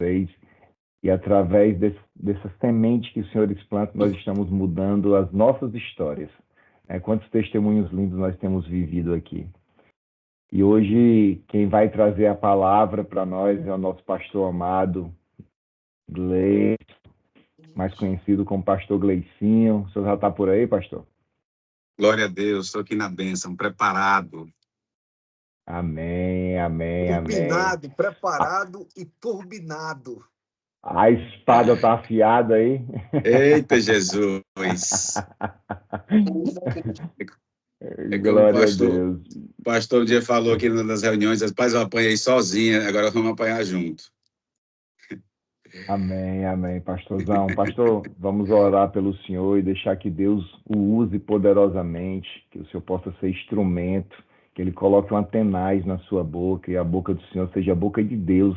vocês. E através dessa semente que os senhores plantam, nós estamos mudando as nossas histórias. Quantos testemunhos lindos nós temos vivido aqui. E hoje, quem vai trazer a palavra para nós é o nosso pastor amado, Gleice, mais conhecido como pastor Gleicinho. O senhor já está por aí, pastor? Glória a Deus, estou aqui na bênção, preparado. Amém, amém, turbinado, amém. Preparado e turbinado. A espada está afiada aí. Eita, Jesus! Glória a Deus. O pastor um dia falou aqui nas reuniões, as pais eu apanhei sozinha, agora vamos apanhar junto. Amém, amém, pastorzão. Pastor, vamos orar pelo senhor e deixar que Deus o use poderosamente, que o senhor possa ser instrumento, que ele coloque uma tenaz na sua boca e a boca do senhor seja a boca de Deus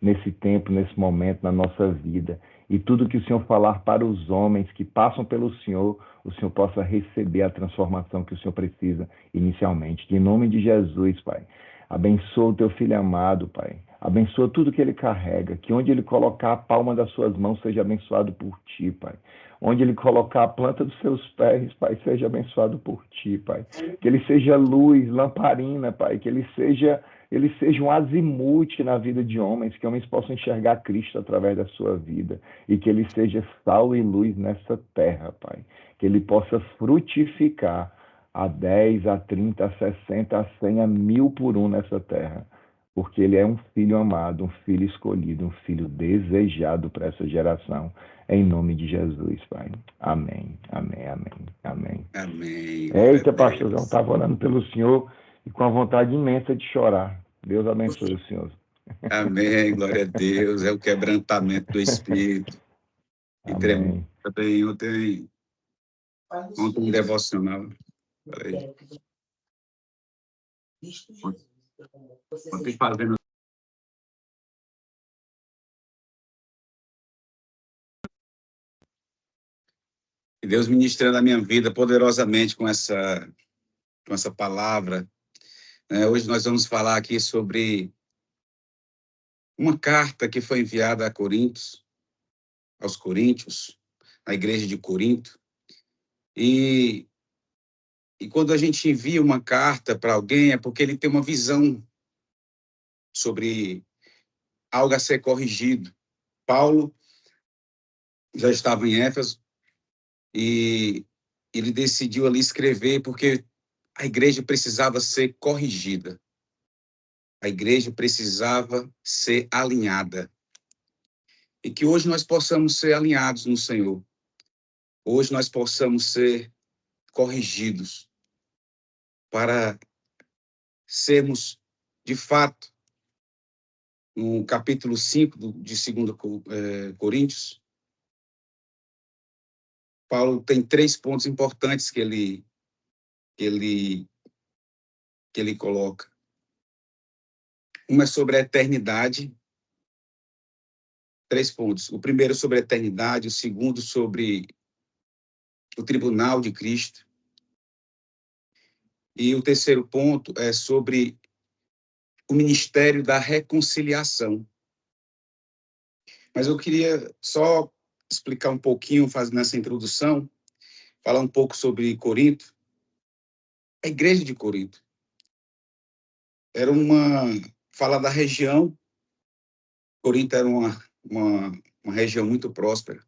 nesse tempo, nesse momento, na nossa vida. E tudo que o senhor falar para os homens que passam pelo senhor, o senhor possa receber a transformação que o senhor precisa inicialmente. Em nome de Jesus, Pai. Abençoa o teu filho amado, Pai. Abençoa tudo que ele carrega, que onde ele colocar a palma das suas mãos seja abençoado por ti, Pai. Onde ele colocar a planta dos seus pés, Pai, seja abençoado por ti, Pai. Que ele seja luz, lamparina, Pai. Que ele seja um azimute na vida de homens, que homens possam enxergar Cristo através da sua vida. E que ele seja sal e luz nessa terra, Pai. Que ele possa frutificar a 10, a 30, a 60, a 100, a 1000 por um nessa terra. Porque ele é um filho amado, um filho escolhido, um filho desejado para essa geração. Em nome de Jesus, Pai. Amém, amém, amém, amém. Amém. Eita, pastorzão, estava orando pelo senhor e com a vontade imensa de chorar. Deus abençoe o senhor. Amém, glória a Deus. É o quebrantamento do Espírito. E Amém. Também ontem um devocional. Ontem fazendo e Deus ministrando a minha vida poderosamente com essa palavra. Hoje nós vamos falar aqui sobre uma carta que foi enviada a Coríntios, aos Coríntios, à igreja de Corinto. E quando a gente envia uma carta para alguém, é porque ele tem uma visão sobre algo a ser corrigido. Paulo já estava em Éfeso e ele decidiu ali escrever porque a igreja precisava ser corrigida. A igreja precisava ser alinhada. E que hoje nós possamos ser alinhados no Senhor. Hoje nós possamos ser corrigidos para sermos, de fato, no capítulo 5 de 2 Coríntios, Paulo tem 3 pontos importantes que ele coloca. Um é sobre a eternidade, 3 pontos. O primeiro sobre a eternidade, o segundo sobre o tribunal de Cristo. E o terceiro ponto é sobre o ministério da reconciliação. Mas eu queria só explicar um pouquinho, fazendo essa introdução, falar um pouco sobre Corinto. A igreja de Corinto era fala da região. Corinto era uma região muito próspera.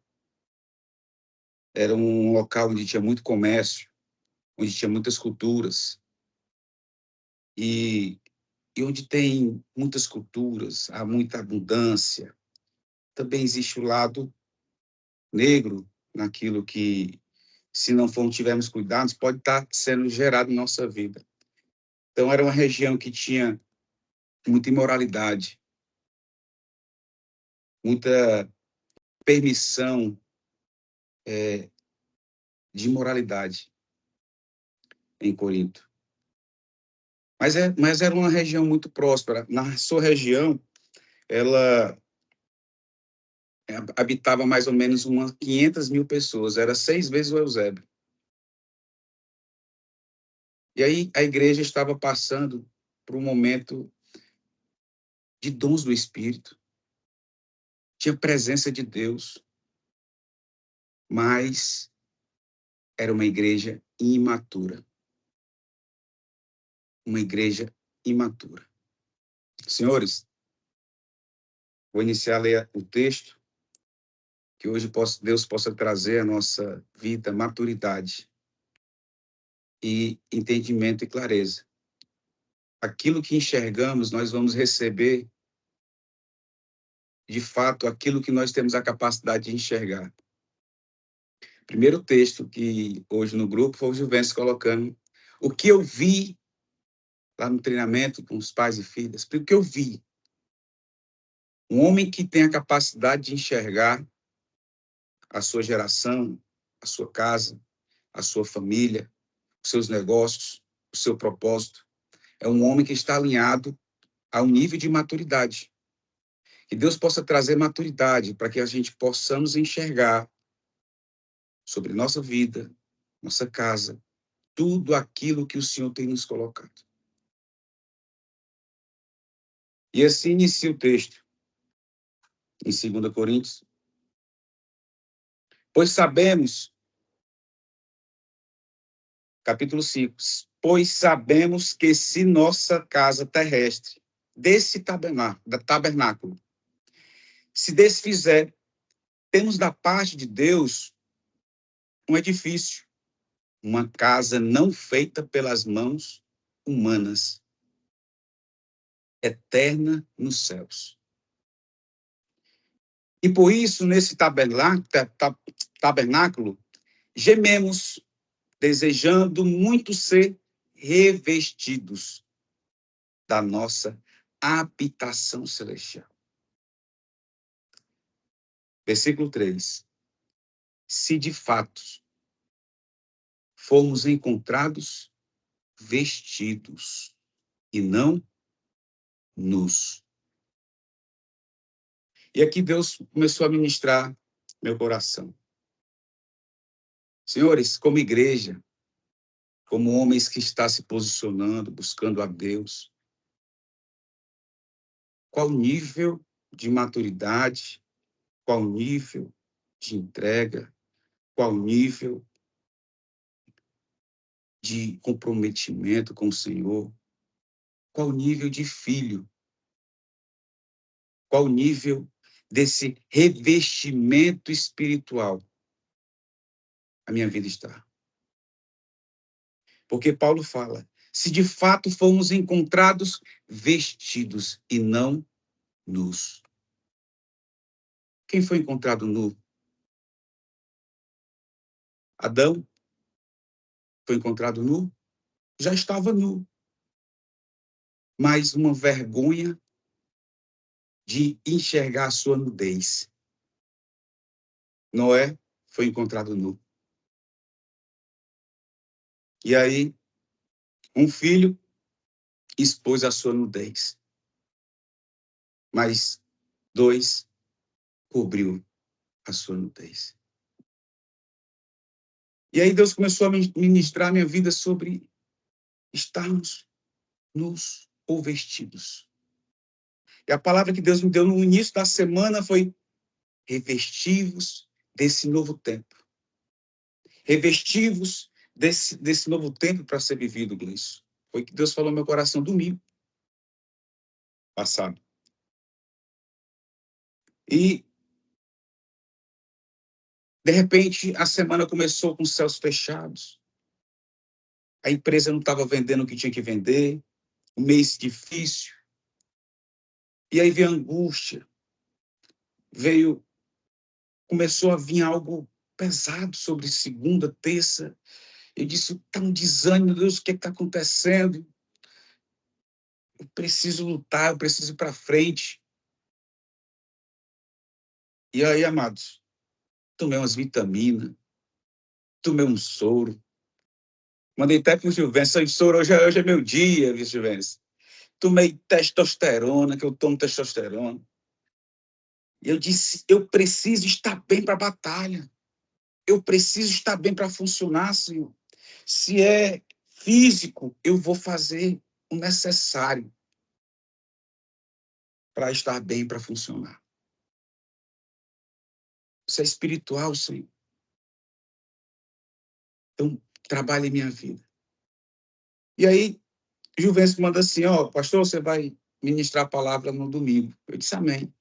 Era um local onde tinha muito comércio, onde tinha muitas culturas. E onde tem muitas culturas, há muita abundância. Também existe o lado negro naquilo que, se não tivermos cuidados, pode estar sendo gerado em nossa vida. Então, era uma região que tinha muita imoralidade, muita permissão de imoralidade em Corinto. Mas era uma região muito próspera. Na sua região, ela habitava mais ou menos umas 500 mil pessoas. Era 6 vezes o Eusébio. E aí a igreja estava passando por um momento de dons do Espírito. tinha presença de Deus, mas era uma igreja imatura. Uma igreja imatura. Senhores, vou iniciar a ler o texto, que hoje Deus possa trazer à nossa vida maturidade e entendimento e clareza. Aquilo que enxergamos, nós vamos receber, de fato, aquilo que nós temos a capacidade de enxergar. Primeiro texto que hoje no grupo foi o Juventus colocando o que eu vi lá no treinamento com os pais e filhas. O que eu vi? Um homem que tem a capacidade de enxergar a sua geração, a sua casa, a sua família, os seus negócios, o seu propósito. É um homem que está alinhado a um nível de maturidade. Que Deus possa trazer maturidade para que a gente possamos enxergar sobre nossa vida, nossa casa, tudo aquilo que o Senhor tem nos colocado. E assim inicia o texto, em 2 Coríntios. Pois sabemos, capítulo 5, pois sabemos que se nossa casa terrestre, desse tabernáculo, se desfizer, temos da parte de Deus um edifício, uma casa não feita pelas mãos humanas, eterna nos céus. E por isso, nesse tabernáculo, gememos, desejando muito ser revestidos da nossa habitação celestial. Versículo 3. Se de fato formos encontrados vestidos e não nus. E aqui Deus começou a ministrar meu coração. Senhores, como igreja, como homens que estão se posicionando, buscando a Deus, qual nível de maturidade, qual nível de entrega, qual nível de comprometimento com o Senhor, qual nível de filho, qual nível desse revestimento espiritual a minha vida está. Porque Paulo fala, se de fato fomos encontrados vestidos e não nus. Quem foi encontrado nu? Adão foi encontrado nu? Já estava nu. Mas uma vergonha de enxergar a sua nudez. Noé foi encontrado nu. E aí, um filho expôs a sua nudez. Mas 2 cobriu a sua nudez. E aí Deus começou a ministrar a minha vida sobre estarmos nus ou vestidos. E a palavra que Deus me deu no início da semana foi revestivos desse novo tempo. Revestivos desse novo tempo para ser vivido, Gleice. Foi o que Deus falou no meu coração domingo passado. E, de repente, a semana começou com os céus fechados. A empresa não estava vendendo o que tinha que vender. Um mês difícil. E aí veio a angústia. Começou a vir algo pesado sobre segunda, terça. Eu disse, está um desânimo, Deus, o que está acontecendo? Eu preciso lutar, eu preciso ir para frente. E aí, amados, tomei umas vitaminas, tomei um soro. Mandei até para o Gilvêncio, soro, hoje é meu dia, viu, Gilvêncio? Tomei testosterona, que eu tomo testosterona. E eu disse, eu preciso estar bem para a batalha. Eu preciso estar bem para funcionar, Senhor. Se é físico, eu vou fazer o necessário para estar bem, para funcionar. Isso é espiritual, Senhor. Então, trabalhe em minha vida. E aí, Juvencio manda assim, ó, pastor, você vai ministrar a palavra no domingo. Eu disse amém.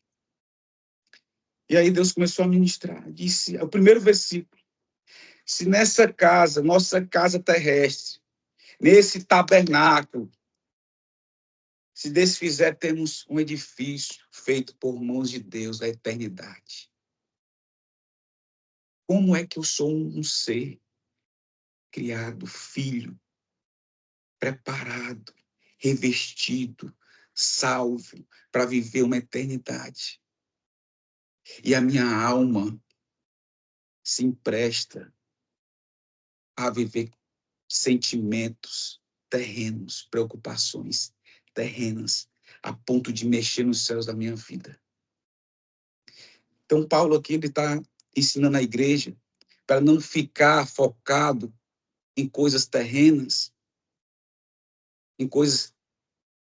E aí Deus começou a ministrar. Disse, o primeiro versículo, se nessa casa, nossa casa terrestre, nesse tabernáculo, se desfizer, temos um edifício feito por mãos de Deus da eternidade. Como é que eu sou um ser criado, filho, preparado, revestido, salvo, para viver uma eternidade? E a minha alma se empresta a viver sentimentos terrenos, preocupações terrenas, a ponto de mexer nos céus da minha vida. Então, Paulo aqui ele está ensinando a igreja para não ficar focado em coisas terrenas, em coisas,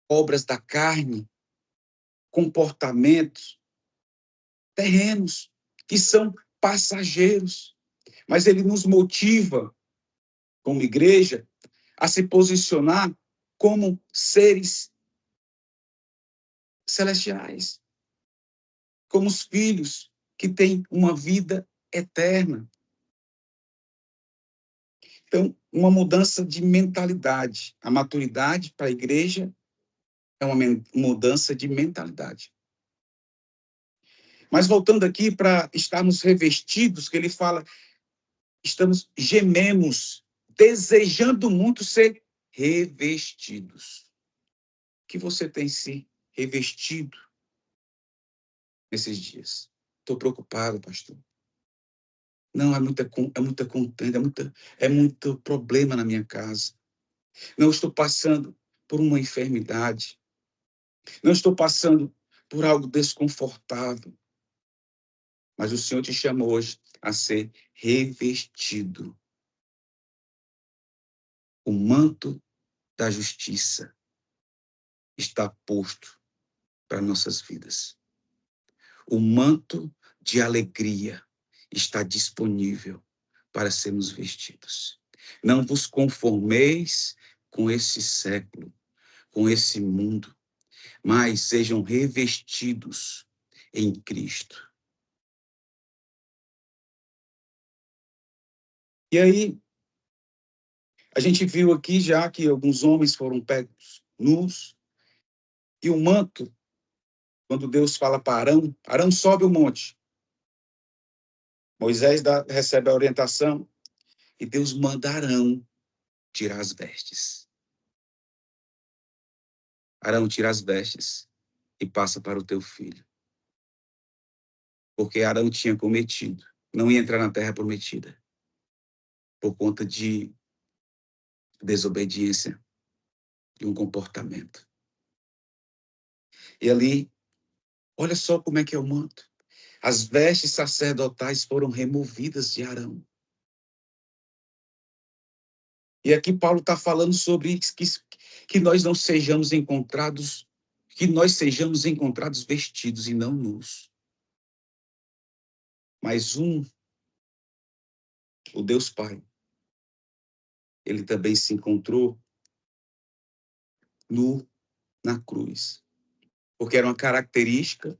obras da carne, comportamentos terrenos, que são passageiros. Mas ele nos motiva, como igreja, a se posicionar como seres celestiais, como os filhos que têm uma vida eterna. Então, uma mudança de mentalidade. A maturidade para a igreja é uma mudança de mentalidade. Mas voltando aqui para estarmos revestidos, que ele fala, gememos, desejando muito ser revestidos. Que você tem se revestido nesses dias? Estou preocupado, pastor. Não, é muita contenda, é muito problema na minha casa. Não estou passando por uma enfermidade. Não estou passando por algo desconfortável. Mas o Senhor te chamou hoje a ser revestido. O manto da justiça está posto para nossas vidas. O manto de alegria está disponível para sermos vestidos. Não vos conformeis com esse século, com esse mundo, mas sejam revestidos em Cristo. E aí, a gente viu aqui já que alguns homens foram pegos nus, e o manto, quando Deus fala para Arão, Arão sobe o monte. Moisés recebe a orientação, e Deus manda Arão tirar as vestes. Arão, tira as vestes e passa para o teu filho. Porque Arão tinha cometido, não ia entrar na terra prometida, por conta de desobediência, de um comportamento. E ali, olha só como é que é o manto. As vestes sacerdotais foram removidas de Arão. E aqui Paulo está falando sobre que nós não sejamos encontrados, que nós sejamos encontrados vestidos e não nus. Mas o Deus Pai, ele também se encontrou nu na cruz. Porque era uma característica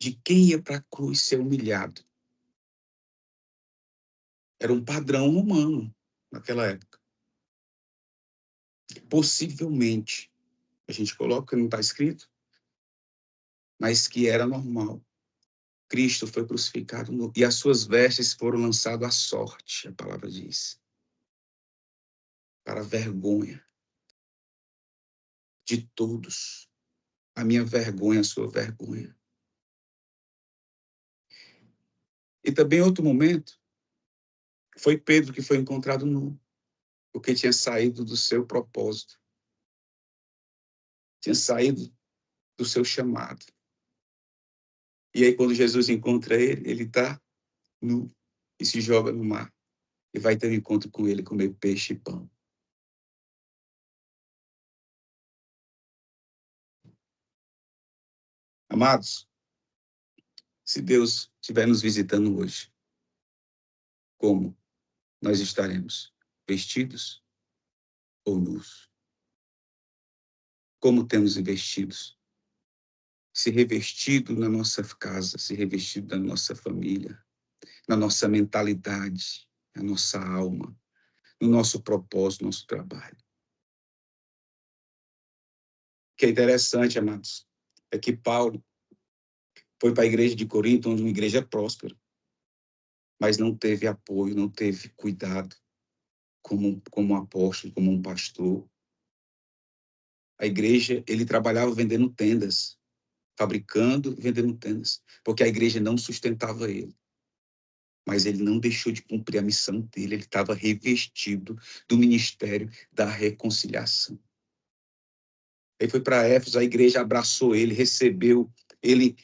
de quem ia para a cruz ser humilhado. Era um padrão humano naquela época. Possivelmente, a gente coloca que não está escrito, mas que era normal. Cristo foi crucificado e as suas vestes foram lançadas à sorte, a palavra diz. Para a vergonha de todos. A minha vergonha, a sua vergonha. E também outro momento, foi Pedro que foi encontrado nu, porque tinha saído do seu propósito. Tinha saído do seu chamado. E aí, quando Jesus encontra ele, ele está nu e se joga no mar. E vai ter um encontro com ele, comer peixe e pão. Amados, Se Deus estiver nos visitando hoje, como nós estaremos? Vestidos ou nus? Como temos vestidos? Se revestido na nossa casa, se revestido na nossa família, na nossa mentalidade, na nossa alma, no nosso propósito, no nosso trabalho. O que é interessante, amados, é que Paulo foi para a igreja de Corinto, onde uma igreja próspera, mas não teve apoio, não teve cuidado como um apóstolo, como um pastor. A igreja, ele trabalhava vendendo tendas, fabricando, vendendo tendas, porque a igreja não sustentava ele. Mas ele não deixou de cumprir a missão dele, ele estava revestido do ministério da reconciliação. Ele foi para Éfeso, a igreja abraçou ele, recebeu ele.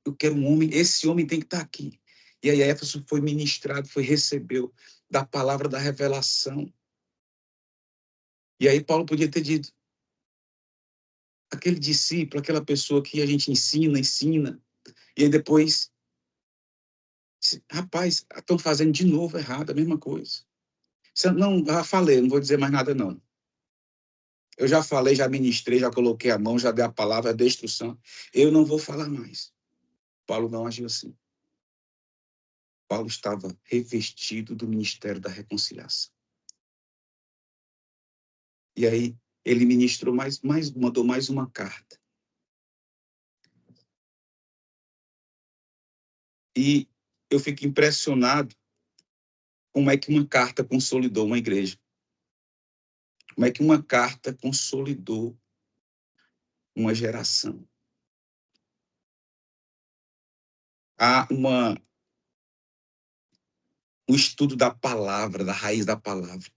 Eu quero um homem, esse homem tem que estar aqui. E aí Éfeso foi ministrado, recebeu da palavra da revelação. E aí Paulo podia ter dito, aquele discípulo, aquela pessoa que a gente ensina, e aí depois, rapaz, estão fazendo de novo errado, a mesma coisa. Não, já falei, não vou dizer mais nada não. Eu já falei, já ministrei, já coloquei a mão, já dei a palavra, a destruição. Eu não vou falar mais. Paulo não agiu assim. Paulo estava revestido do ministério da reconciliação. E aí ele ministrou mandou mais uma carta. E eu fico impressionado como é que uma carta consolidou uma igreja. Como é que uma carta consolidou uma geração. Há um estudo da palavra, da raiz da palavra.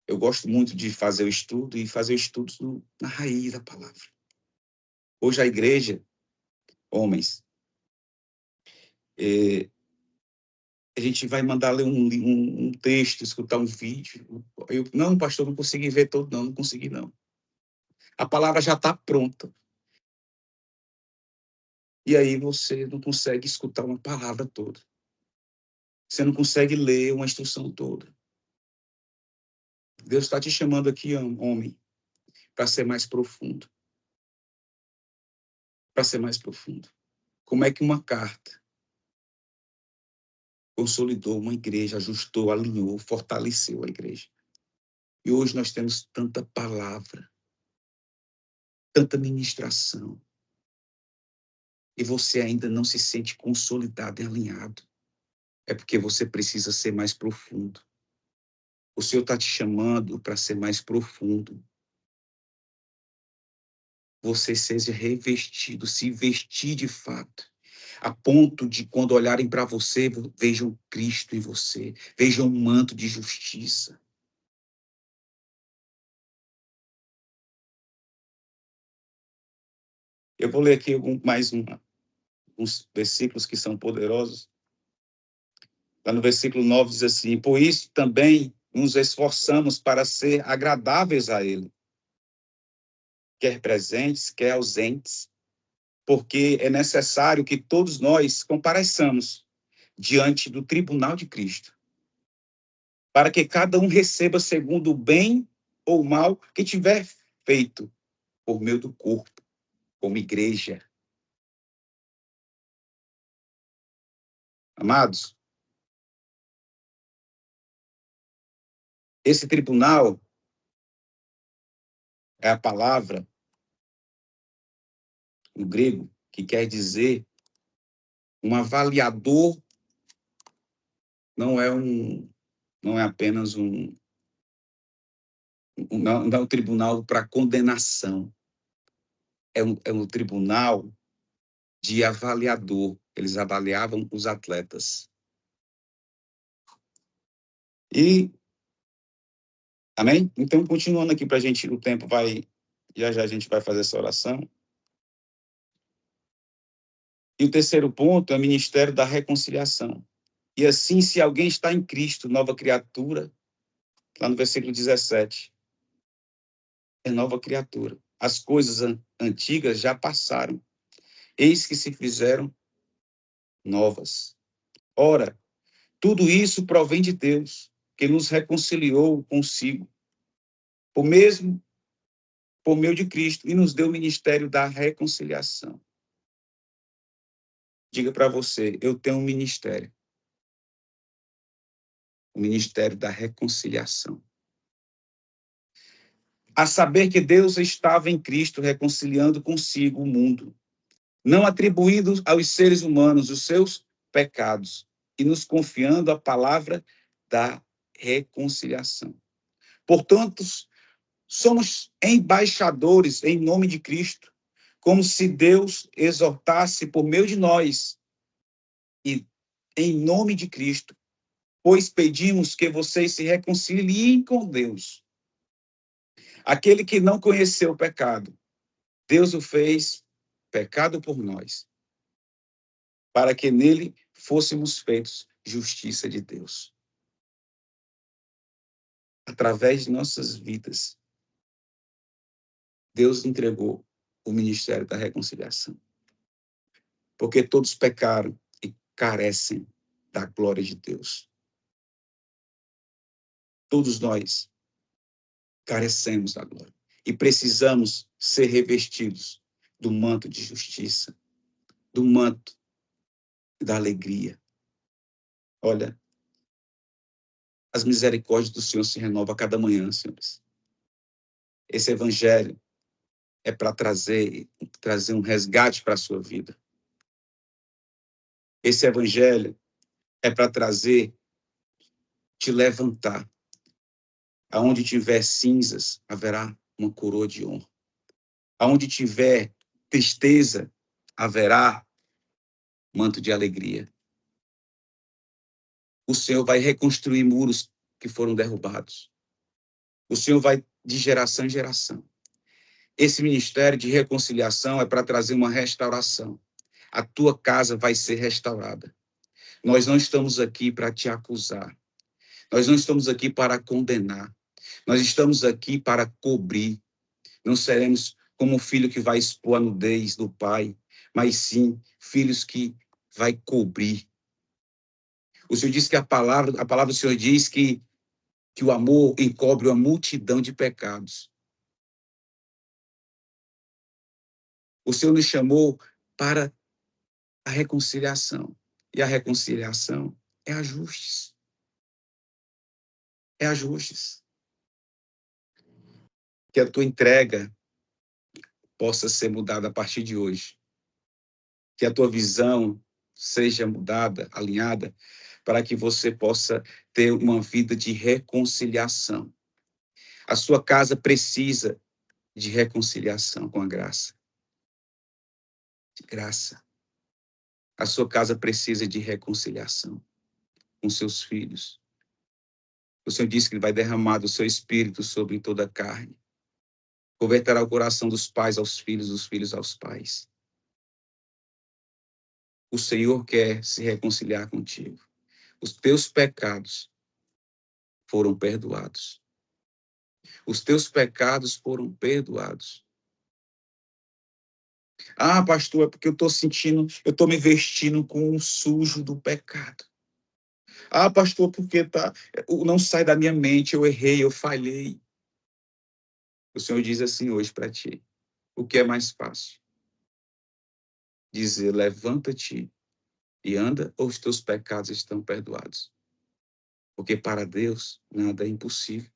Eu gosto muito de fazer o estudo e fazer estudos na raiz da palavra. Hoje a igreja, homens, a gente vai mandar ler um texto, escutar um vídeo. Não, pastor, não consegui ver todo, não consegui, não. A palavra já está pronta. E aí você não consegue escutar uma palavra toda. Você não consegue ler uma instrução toda. Deus está te chamando aqui, homem, para ser mais profundo. Para ser mais profundo. Como é que uma carta consolidou uma igreja, ajustou, alinhou, fortaleceu a igreja? E hoje nós temos tanta palavra, tanta ministração, e você ainda não se sente consolidado e alinhado. É porque você precisa ser mais profundo. O Senhor está te chamando para ser mais profundo. Você seja revestido, se vestir de fato, a ponto de, quando olharem para você, vejam Cristo em você, vejam um manto de justiça. Eu vou ler aqui uns versículos que são poderosos. Lá no versículo 9 diz assim: por isso também nos esforçamos para ser agradáveis a Ele, quer presentes, quer ausentes, porque é necessário que todos nós compareçamos diante do tribunal de Cristo, para que cada um receba segundo o bem ou o mal que tiver feito por meio do corpo, como igreja. Amados, esse tribunal é a palavra no grego que quer dizer um avaliador, não é apenas não é um tribunal para condenação, é um tribunal de avaliador. Eles avaliavam os atletas. E, amém? Então, continuando aqui para a gente, o tempo vai, já a gente vai fazer essa oração. E o terceiro ponto é o ministério da reconciliação. E assim, se alguém está em Cristo, nova criatura, lá no versículo 17, é nova criatura. As coisas antigas já passaram. eis que se fizeram novas. Ora, tudo isso provém de Deus, que nos reconciliou consigo, por meio de Cristo, e nos deu o ministério da reconciliação. Diga para você, eu tenho um ministério. O ministério da reconciliação. A saber que Deus estava em Cristo reconciliando consigo o mundo, não atribuindo aos seres humanos os seus pecados, e nos confiando a palavra da reconciliação. Portanto, somos embaixadores em nome de Cristo, como se Deus exortasse por meio de nós, e em nome de Cristo, pois pedimos que vocês se reconciliem com Deus. Aquele que não conheceu o pecado, Deus o fez pecado por nós, para que nele fôssemos feitos justiça de Deus. Através de nossas vidas, Deus entregou o ministério da reconciliação. Porque todos pecaram e carecem da glória de Deus. Todos nós carecemos da glória e precisamos ser revestidos do manto de justiça, do manto da alegria. Olha, as misericórdias do Senhor se renovam a cada manhã, senhores. Esse evangelho é para trazer um resgate para a sua vida. Esse evangelho é para te levantar. Aonde tiver cinzas, haverá uma coroa de honra. Aonde tiver tristeza, haverá manto de alegria. O Senhor vai reconstruir muros que foram derrubados. O Senhor vai de geração em geração. Esse ministério de reconciliação é para trazer uma restauração. A tua casa vai ser restaurada. Nós não estamos aqui para te acusar. Nós não estamos aqui para condenar. Nós estamos aqui para cobrir. Não seremos como o filho que vai expor a nudez do pai, mas sim filhos que vai cobrir. O Senhor diz que a palavra do Senhor diz que o amor encobre uma multidão de pecados. O Senhor nos chamou para a reconciliação. E a reconciliação é ajustes. É ajustes. Que a tua entrega possa ser mudada a partir de hoje. Que a tua visão seja mudada, alinhada, para que você possa ter uma vida de reconciliação. A sua casa precisa de reconciliação com a graça. De graça. A sua casa precisa de reconciliação com seus filhos. O Senhor disse que Ele vai derramar do seu espírito sobre toda a carne. Converterá o coração dos pais aos filhos, dos filhos aos pais. O Senhor quer se reconciliar contigo. Os teus pecados foram perdoados. Os teus pecados foram perdoados. Ah, pastor, é porque eu estou me vestindo com o sujo do pecado. Ah, pastor, porque não sai da minha mente, eu errei, eu falhei. O Senhor diz assim hoje para ti, o que é mais fácil? Dizer, levanta-te e anda, ou os teus pecados estão perdoados? Porque para Deus nada é impossível.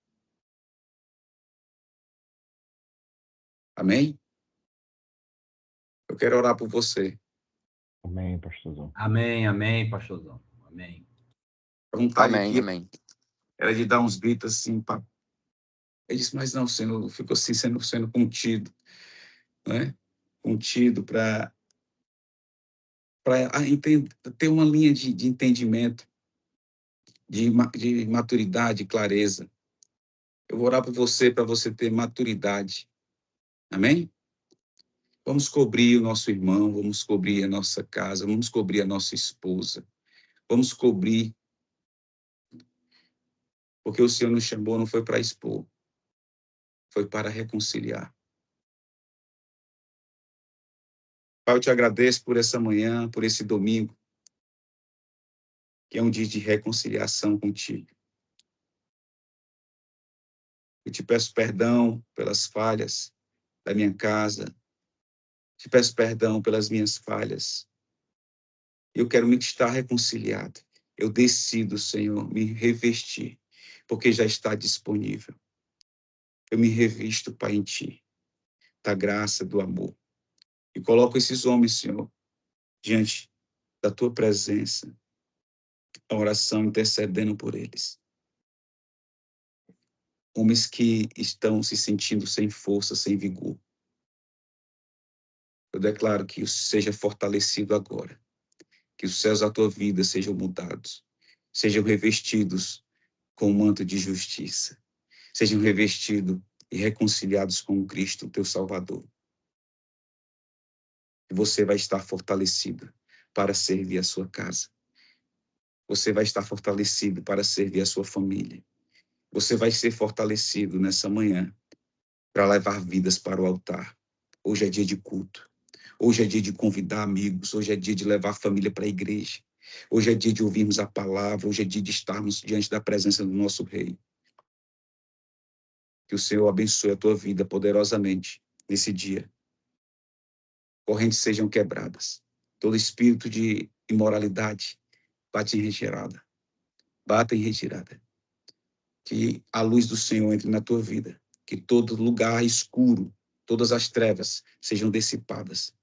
Amém? Eu quero orar por você. Amém, pastorzão. Amém, pastorzão. Amém. A vontade Amém, aqui amém. era de dar uns gritos assim. Ele disse, mas não, Senhor, ficou assim sendo contido. Né? Contido para ter uma linha de entendimento, de maturidade, clareza. Eu vou orar por você, para você ter maturidade. Amém? Vamos cobrir o nosso irmão, vamos cobrir a nossa casa, vamos cobrir a nossa esposa, vamos cobrir, porque o Senhor nos chamou, não foi para expor, foi para reconciliar. Pai, eu te agradeço por essa manhã, por esse domingo, que é um dia de reconciliação contigo. Eu te peço perdão pelas falhas da minha casa, te peço perdão pelas minhas falhas. Eu quero me estar reconciliado. Eu decido, Senhor, me revestir, porque já está disponível. Eu me revisto, Pai, em Ti, da graça, do amor. E coloco esses homens, Senhor, diante da Tua presença, a oração intercedendo por eles. Homens que estão se sentindo sem força, sem vigor. Eu declaro que isso seja fortalecido agora. Que os céus da tua vida sejam mudados. Sejam revestidos com o manto de justiça. Sejam revestidos e reconciliados com Cristo, teu Salvador. E você vai estar fortalecido para servir a sua casa. Você vai estar fortalecido para servir a sua família. Você vai ser fortalecido nessa manhã para levar vidas para o altar. Hoje é dia de culto. Hoje é dia de convidar amigos. Hoje é dia de levar a família para a igreja. Hoje é dia de ouvirmos a palavra. Hoje é dia de estarmos diante da presença do nosso Rei. Que o Senhor abençoe a tua vida poderosamente nesse dia. Correntes sejam quebradas. Todo espírito de imoralidade bate em retirada. Bata em retirada. Que a luz do Senhor entre na tua vida. Que todo lugar escuro, todas as trevas sejam dissipadas.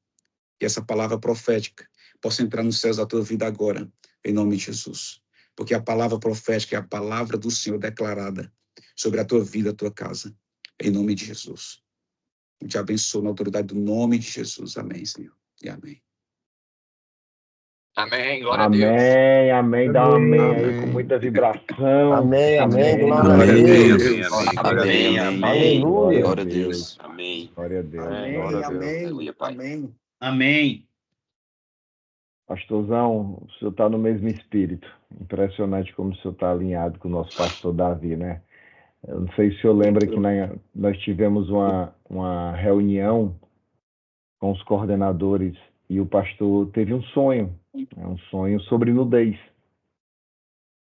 Que essa palavra profética possa entrar nos céus da tua vida agora, em nome de Jesus. Porque a palavra profética é a palavra do Senhor declarada sobre a tua vida, a tua casa, em nome de Jesus. Eu te abençoo na autoridade do nome de Jesus. Amém, Senhor. E amém. Amém, glória a Deus. Amém, amém. Dá um amém aí com muita vibração. Amém, amém, glória a Glória a Deus. Deus. Amém, amém. Aleluia. Glória a Deus. Amém. Glória a Deus. Amém, Glória a Deus. amém, Aleluia, Pai. amém. Amém. Pastorzão, o senhor está no mesmo espírito. Impressionante como o senhor está alinhado com o nosso pastor Davi, né? Eu não sei se o senhor lembra que nós tivemos uma reunião com os coordenadores e o pastor teve um sonho sobre nudez,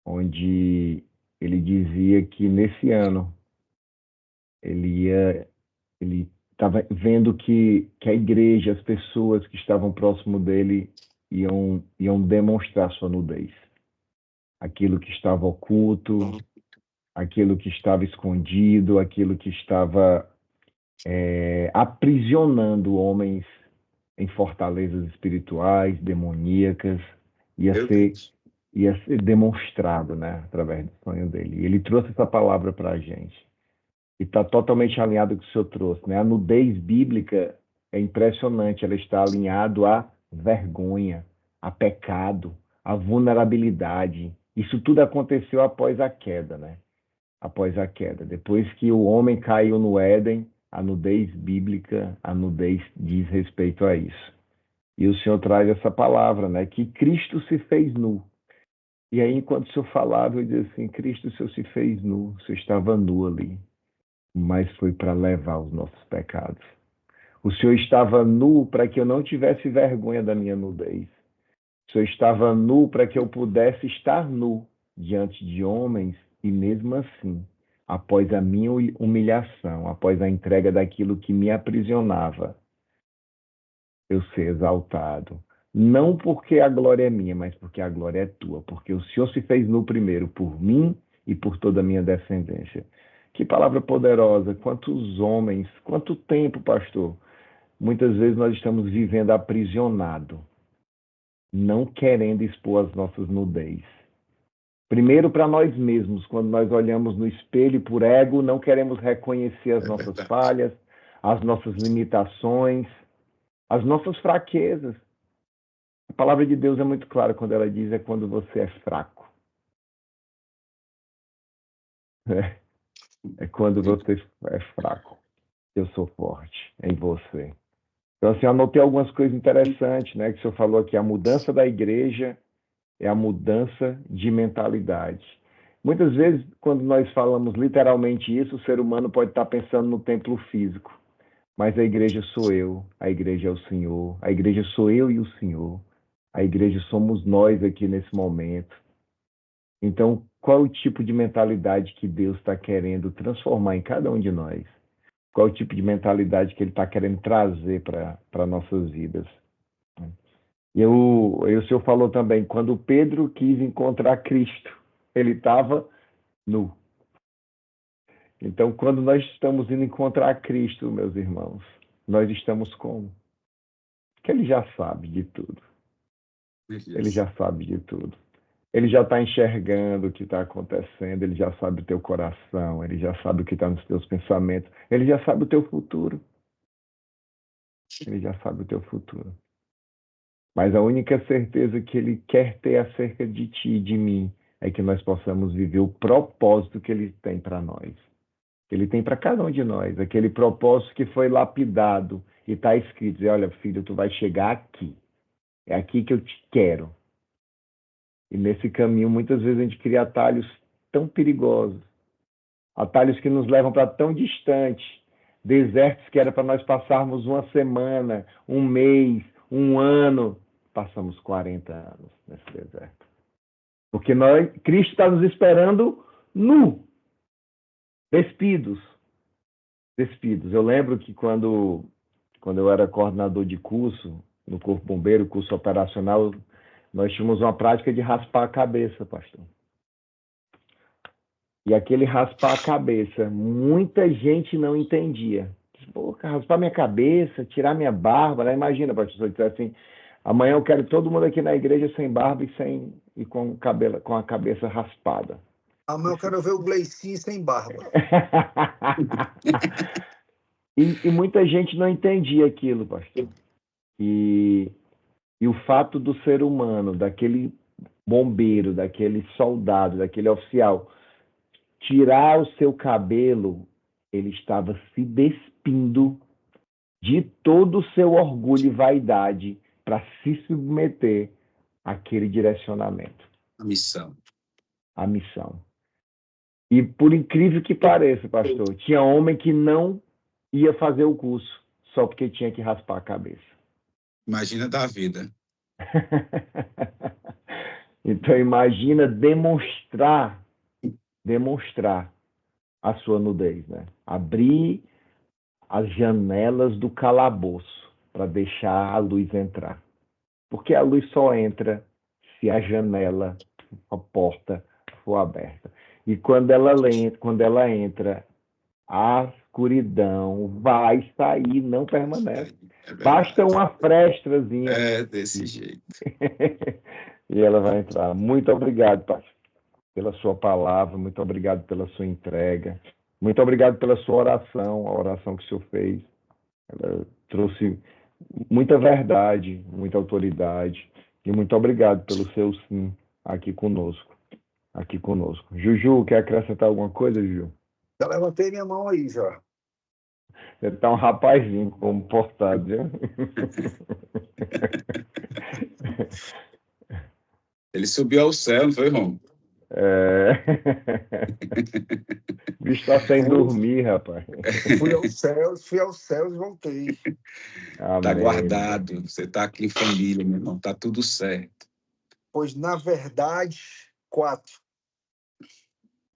onde ele dizia que nesse ano ele estava vendo que a igreja, as pessoas que estavam próximo dele iam demonstrar sua nudez. Aquilo que estava oculto, aquilo que estava escondido, aquilo que estava aprisionando homens em fortalezas espirituais, demoníacas, ia ser demonstrado, né, através do sonho dele. E ele trouxe essa palavra para a gente. E está totalmente alinhado com o que o senhor trouxe, né? A nudez bíblica é impressionante, ela está alinhada à vergonha, a pecado, a vulnerabilidade. Isso tudo aconteceu após a queda, né? Após a queda. Depois que o homem caiu no Éden, a nudez bíblica, a nudez diz respeito a isso. E o Senhor traz essa palavra, né? Que Cristo se fez nu. E aí, enquanto o Senhor falava, eu dizia assim, Cristo, o Senhor se fez nu, o Senhor estava nu ali. Mas foi para levar os nossos pecados. O Senhor estava nu para que eu não tivesse vergonha da minha nudez. O Senhor estava nu para que eu pudesse estar nu diante de homens e mesmo assim, após a minha humilhação, após a entrega daquilo que me aprisionava, eu ser exaltado. Não porque a glória é minha, mas porque a glória é tua. Porque o Senhor se fez nu primeiro por mim e por toda a minha descendência. Que palavra poderosa, quantos homens, quanto tempo, pastor. Muitas vezes nós estamos vivendo aprisionado, não querendo expor as nossas nudez. Primeiro para nós mesmos, quando nós olhamos no espelho por ego, não queremos reconhecer as nossas falhas, as nossas limitações, as nossas fraquezas. A palavra de Deus é muito clara quando ela diz é quando você é fraco. É quando você é fraco. Eu sou forte em você. Então, assim, eu anotei algumas coisas interessantes, né? Que o senhor falou aqui, a mudança da igreja é a mudança de mentalidade. Muitas vezes, quando nós falamos literalmente isso, o ser humano pode estar pensando no templo físico. Mas a igreja sou eu, a igreja é o Senhor, a igreja sou eu e o Senhor, a igreja somos nós aqui nesse momento. Então, qual é o tipo de mentalidade que Deus está querendo transformar em cada um de nós? Qual é o tipo de mentalidade que Ele está querendo trazer para nossas vidas? E o senhor falou também, quando Pedro quis encontrar Cristo, ele estava nu. Então, quando nós estamos indo encontrar Cristo, meus irmãos, nós estamos como? Porque Ele já sabe de tudo. Ele já sabe de tudo. Ele já está enxergando o que está acontecendo, ele já sabe o teu coração, ele já sabe o que está nos teus pensamentos, ele já sabe o teu futuro. Ele já sabe o teu futuro. Mas a única certeza que ele quer ter acerca de ti e de mim é que nós possamos viver o propósito que ele tem para nós. Ele tem para cada um de nós, aquele propósito que foi lapidado e está escrito, olha, filho, tu vai chegar aqui. É aqui que eu te quero. E nesse caminho, muitas vezes a gente cria atalhos tão perigosos, atalhos que nos levam para tão distante, desertos que era para nós passarmos uma semana, um mês, um ano, passamos 40 anos nesse deserto. Porque Cristo está nos esperando nu, despidos. Eu lembro que quando eu era coordenador de curso, no Corpo Bombeiro, curso operacional, nós tínhamos uma prática de raspar a cabeça, pastor. E aquele raspar a cabeça, muita gente não entendia. Pô, raspar minha cabeça, tirar minha barba, né? Imagina, pastor, se eu disser assim, amanhã eu quero todo mundo aqui na igreja sem barba e com a cabeça raspada. Amanhã eu quero ver o Gleicinho sem barba. e muita gente não entendia aquilo, pastor. E o fato do ser humano, daquele bombeiro, daquele soldado, daquele oficial, tirar o seu cabelo, ele estava se despindo de todo o seu orgulho e vaidade para se submeter àquele direcionamento. A missão. E por incrível que pareça, pastor, tinha homem que não ia fazer o curso só porque tinha que raspar a cabeça. Imagina da vida. Então imagina demonstrar a sua nudez, né? Abrir as janelas do calabouço para deixar a luz entrar. Porque a luz só entra se a janela, a porta for aberta. E quando ela entra, a escuridão vai sair, não permanece. Basta uma frestrazinha. É desse jeito. E ela vai entrar. Muito obrigado, pastor, pela sua palavra, muito obrigado pela sua entrega, muito obrigado pela sua oração, a oração que o senhor fez. Ela trouxe muita verdade, muita autoridade, e muito obrigado pelo seu sim aqui conosco. Juju, quer acrescentar alguma coisa, Juju? Já levantei minha mão aí, já. Você tá um rapazinho comportado, viu? Ele subiu ao céu, não foi, Rom? O bicho tá sem dormir, rapaz. Fui aos céus e voltei. Está guardado. Você está aqui em família, meu irmão. Está tudo certo. Pois, na verdade, 4.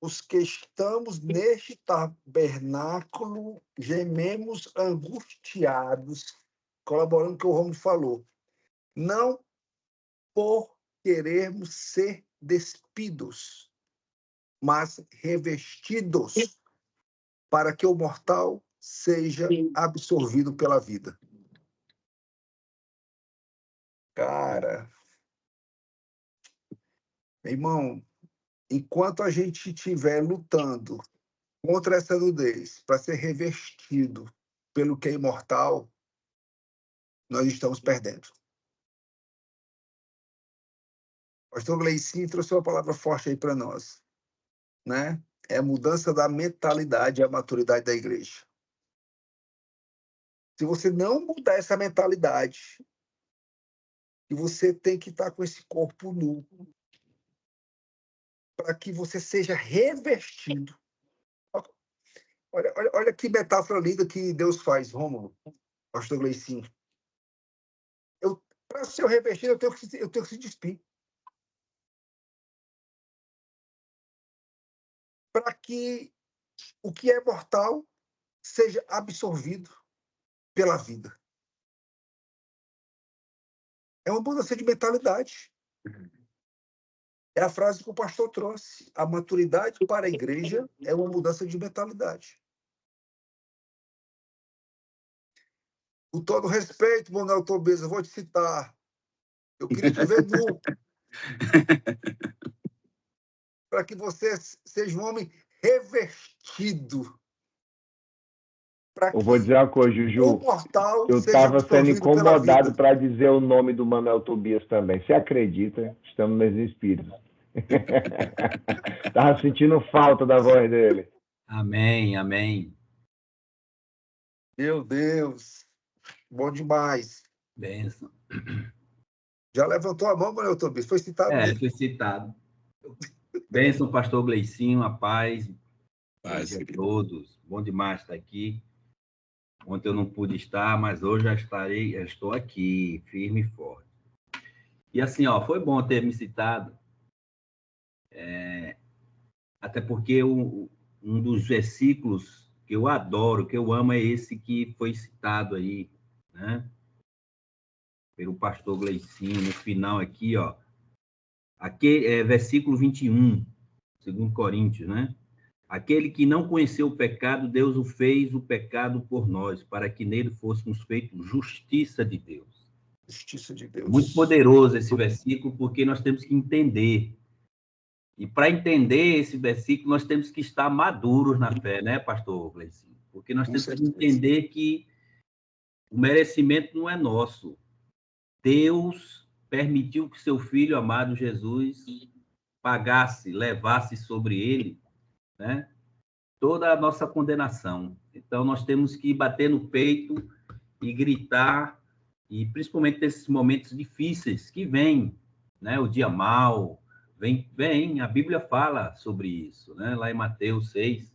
Os que estamos neste tabernáculo gememos angustiados, colaborando com o que o Romulo falou, não por querermos ser despidos, mas revestidos, para que o mortal seja absorvido pela vida. Cara, meu irmão, enquanto a gente estiver lutando contra essa nudez para ser revestido pelo que é imortal, nós estamos perdendo. O pastor Gleicinho trouxe uma palavra forte aí para nós, né? É a mudança da mentalidade e a maturidade da igreja. Se você não mudar essa mentalidade, e você tem que estar com esse corpo nu, para que você seja revestido. Olha que metáfora linda que Deus faz, Rômulo, pastor Gleicinho. Para ser revestido, eu tenho que se despir. Para que o que é mortal seja absorvido pela vida. É uma mudança de mentalidade. É a frase que o pastor trouxe. A maturidade para a igreja é uma mudança de mentalidade. Com todo respeito, Manuel Tobias, eu vou te citar. Eu queria te ver nu. Para que você seja um homem revestido. Eu vou dizer uma coisa, Juju. Eu estava sendo incomodado para dizer o nome do Manuel Tobias também. Você acredita? Estamos no mesmo espírito. Estava sentindo falta da voz dele. Amém, amém. Meu Deus. Bom demais. Bênção. Já levantou a mão, Manuel Tobias? Foi citado mesmo? Foi citado. Bênção, pastor Gleicinho, a paz. Paz a todos. Bom demais estar aqui. Ontem eu não pude estar, mas hoje já estou aqui, firme e forte. E assim, foi bom ter me citado, até porque um dos versículos que eu adoro, que eu amo, é esse que foi citado aí, né? Pelo pastor Gleicinho, no final aqui, aqui versículo 21, 2 Coríntios, né? Aquele que não conheceu o pecado, Deus o fez o pecado por nós, para que nele fôssemos feitos justiça de Deus. Justiça de Deus. Muito poderoso esse versículo, porque nós temos que entender. E para entender esse versículo, nós temos que estar maduros na fé, né, pastor Gleicinho? Porque nós temos que entender que o merecimento não é nosso. Deus permitiu que seu Filho amado Jesus pagasse, levasse sobre ele, né, toda a nossa condenação. Então, nós temos que bater no peito e gritar, e principalmente nesses momentos difíceis que vêm, né, o dia mau, vem, a Bíblia fala sobre isso, né, lá em Mateus 6,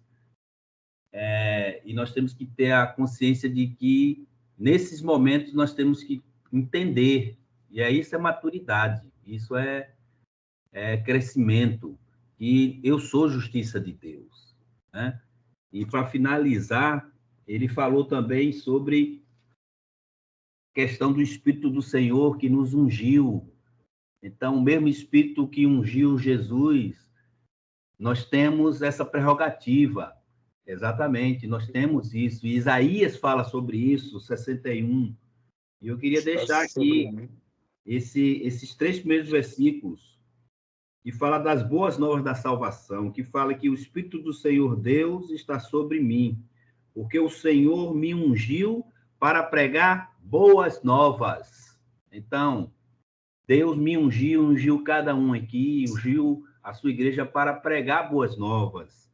e nós temos que ter a consciência de que, nesses momentos, nós temos que entender, e isso é maturidade, isso é crescimento, e eu sou justiça de Deus, né? E para finalizar, ele falou também sobre a questão do Espírito do Senhor que nos ungiu. Então, o mesmo Espírito que ungiu Jesus, nós temos essa prerrogativa. Exatamente, nós temos isso. E Isaías fala sobre isso, 61. E eu queria deixar aqui esses 3 primeiros versículos, que fala das boas novas da salvação, que fala que o Espírito do Senhor Deus está sobre mim, porque o Senhor me ungiu para pregar boas novas. Então, Deus me ungiu cada um aqui, ungiu a sua igreja para pregar boas novas.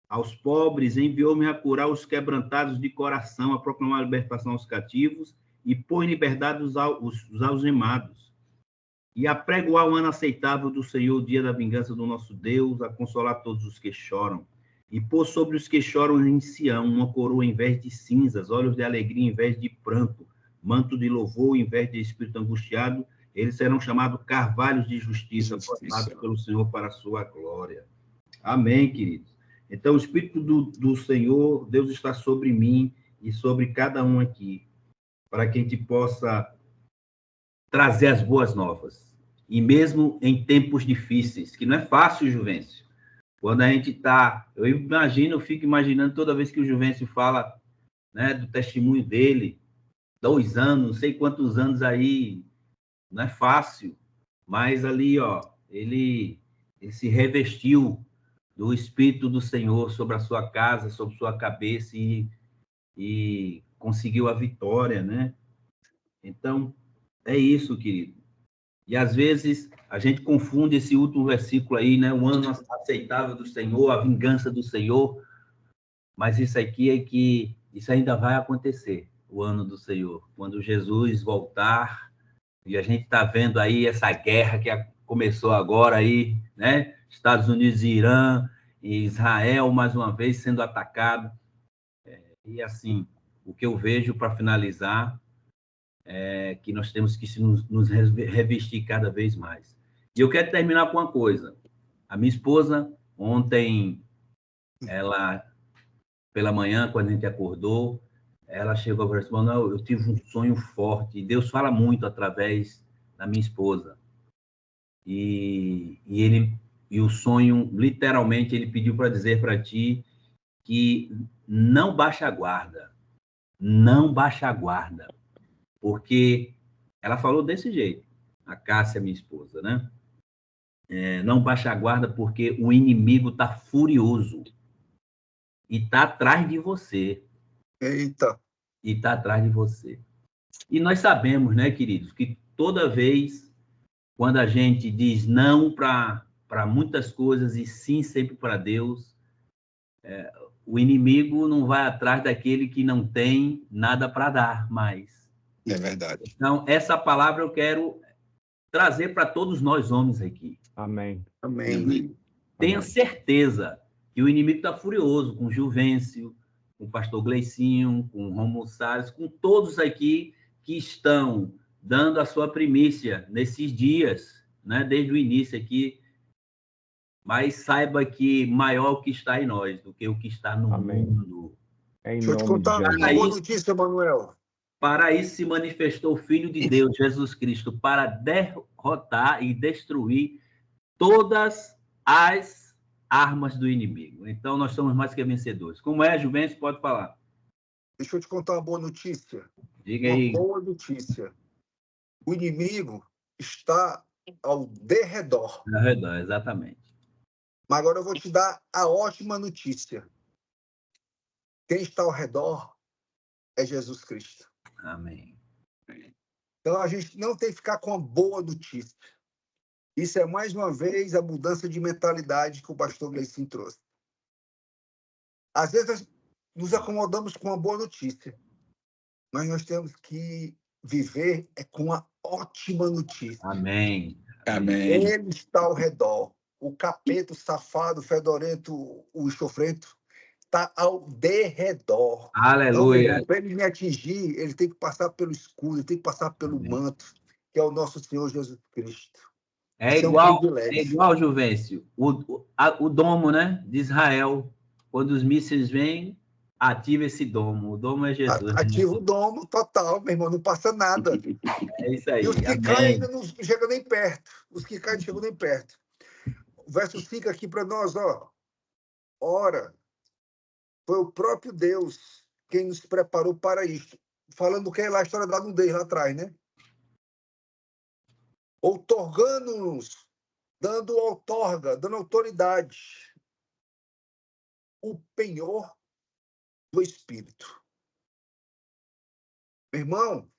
Aos pobres, enviou-me a curar os quebrantados de coração, a proclamar a libertação aos cativos e pôr em liberdade os algemados. E a pregoar o ano aceitável do Senhor, o dia da vingança do nosso Deus, a consolar todos os que choram. E pôr sobre os que choram em Sião uma coroa em vez de cinzas, olhos de alegria em vez de pranto, manto de louvor em vez de espírito angustiado. Eles serão chamados carvalhos de justiça, formados pelo Senhor para a sua glória. Amém, queridos. Então, o Espírito do Senhor, Deus está sobre mim e sobre cada um aqui, para que a gente possa trazer as boas novas. E mesmo em tempos difíceis, que não é fácil, Juvencio. Quando a gente está... Eu fico imaginando toda vez que o Juvencio fala, né, do testemunho dele, 2 anos, não sei quantos anos aí, não é fácil, mas ali, ele se revestiu do Espírito do Senhor sobre a sua casa, sobre sua cabeça e conseguiu a vitória, né? Então, é isso, querido. E, às vezes, a gente confunde esse último versículo aí, né? O ano aceitável do Senhor, a vingança do Senhor. Mas isso aqui é que isso ainda vai acontecer, o ano do Senhor. Quando Jesus voltar, e a gente está vendo aí essa guerra que começou agora aí, né? Estados Unidos e Irã, e Israel, mais uma vez, sendo atacado. E, assim, o que eu vejo para finalizar é que nós temos que nos revestir cada vez mais. E eu quero terminar com uma coisa. A minha esposa, ontem, ela, pela manhã, quando a gente acordou, ela chegou e falou: "Não, eu tive um sonho forte". E Deus fala muito através da minha esposa. E o sonho, literalmente, ele pediu para dizer para ti que não baixa a guarda. Não baixa a guarda. Porque ela falou desse jeito, a Cássia, minha esposa, né? Não baixa a guarda porque o inimigo está furioso e está atrás de você. Eita. E está atrás de você. E nós sabemos, né, queridos, que toda vez quando a gente diz não para muitas coisas e sim sempre para Deus, o inimigo não vai atrás daquele que não tem nada para dar mais. É verdade. Então, essa palavra eu quero trazer para todos nós homens aqui. Amém. Amém. Tenha certeza que o inimigo está furioso com o Juvencio, com o pastor Gleicinho, com o Romulo Salles, com todos aqui que estão dando a sua primícia nesses dias, né, desde o início aqui. Mas saiba que maior o que está em nós do que o que está no Amém. mundo. Deixa eu te contar uma boa notícia, Manuel. Para isso se manifestou o Filho de Deus, Jesus Cristo, para derrotar e destruir todas as armas do inimigo. Então, nós somos mais que vencedores. Como é, Juventus? Pode falar. Deixa eu te contar uma boa notícia. Diga aí. Uma boa notícia. O inimigo está ao derredor. Ao redor, exatamente. Mas agora eu vou te dar a ótima notícia. Quem está ao redor é Jesus Cristo. Amém. Então, a gente não tem que ficar com a boa notícia. Isso é, mais uma vez, a mudança de mentalidade que o pastor Gleicinho trouxe. Às vezes, nos acomodamos com a boa notícia, mas nós temos que viver com a ótima notícia. Amém. Amém. Ele está ao redor. O capeta, o safado, o fedorento, o enxofrento, está ao derredor. Aleluia. Então, para ele me atingir, ele tem que passar pelo escudo, ele tem que passar pelo manto, que é o nosso Senhor Jesus Cristo. É igual, Juvencio, o domo, né, de Israel. Quando os mísseis vêm, ativa esse domo. O domo é Jesus. Ativa o domo total, meu irmão, não passa nada. É isso aí. E os que Amém. caem ainda não chegam nem perto. Os que caem não chegam nem perto. O verso 5 aqui para nós, ó. Ora, foi o próprio Deus quem nos preparou para isto. Falando do que é lá a história da nudez lá atrás, né? Outorgando-nos, dando outorga, dando autoridade, o penhor do Espírito. Meu irmão,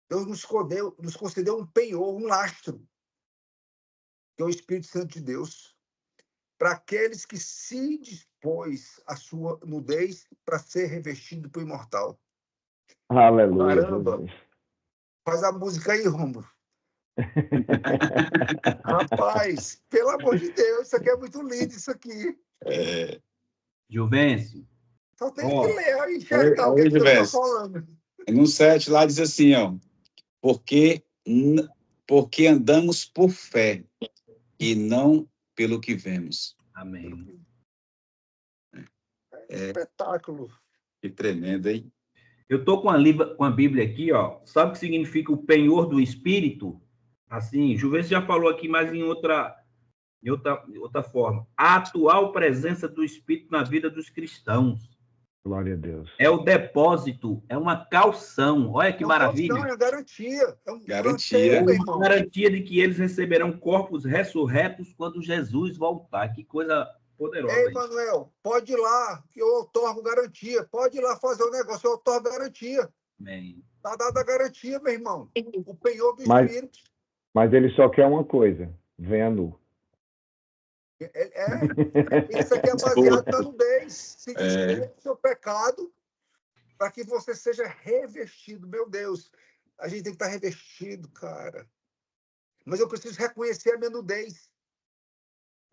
Deus nos concedeu um penhor, um lastro, que é o Espírito Santo de Deus, para aqueles que se dispôs a sua nudez para ser revestido por imortal. Aleluia. Caramba! Jesus. Faz a música aí, Romulo. Rapaz, pelo amor de Deus, isso aqui é muito lindo, isso aqui. Juvencio. Só tem que ler e enxergar o que Deus está falando. No 7 lá diz assim, ó, porque andamos por fé e não pelo que vemos. Amém. Espetáculo. Que tremendo, hein? Eu estou com a Bíblia aqui, ó. Sabe o que significa o penhor do Espírito? Assim, Juvencio já falou aqui, mas em outra forma. A atual presença do Espírito na vida dos cristãos. Glória a Deus. É o depósito, é uma calção. Olha que maravilha. Não, é garantia. É Garantia. Planteio, meu irmão. Garantia de que eles receberão corpos ressurretos quando Jesus voltar. Que coisa poderosa. Ei, Manuel, pode ir lá, que eu outorgo garantia. Pode ir lá fazer o negócio, eu outorgo garantia. Amém. Está dada a garantia, meu irmão. O penhor do Espírito. Mas ele só quer uma coisa: venha nu. Isso aqui é baseado na nudez. Se desculpe o seu pecado, para que você seja revestido. Meu Deus, a gente tem que estar revestido, cara. Mas eu preciso reconhecer a minha nudez.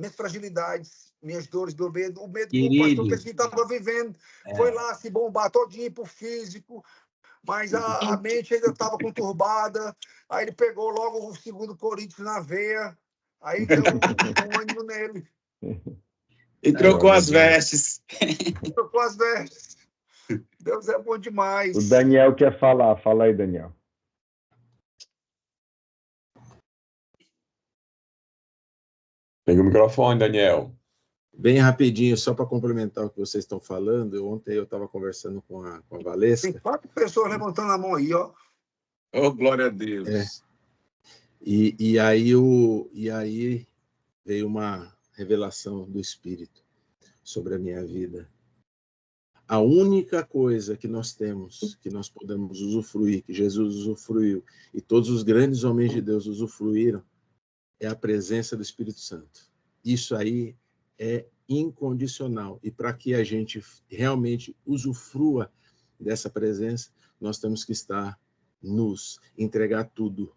minhas fragilidades, minhas dores, meu medo, o medo que o Querido, pastor que a gente estava vivendo. Foi lá se bombar todinho pro físico, mas a mente ainda estava conturbada. Aí ele pegou logo o 2 Coríntios na veia, aí deu um ânimo nele. E trocou as vestes. Trocou as vestes. Deus é bom demais. O Daniel quer falar. Fala aí, Daniel. Pega o microfone, Daniel. Bem rapidinho, só para complementar o que vocês estão falando, ontem eu estava conversando com a Tem Valesca. 4 pessoas levantando a mão aí, ó. Oh, glória a Deus. E aí veio uma revelação do Espírito sobre a minha vida. A única coisa que nós temos, que nós podemos usufruir, que Jesus usufruiu, e todos os grandes homens de Deus usufruíram, é a presença do Espírito Santo. Isso aí é incondicional. E para que a gente realmente usufrua dessa presença, nós temos que nos entregar tudo,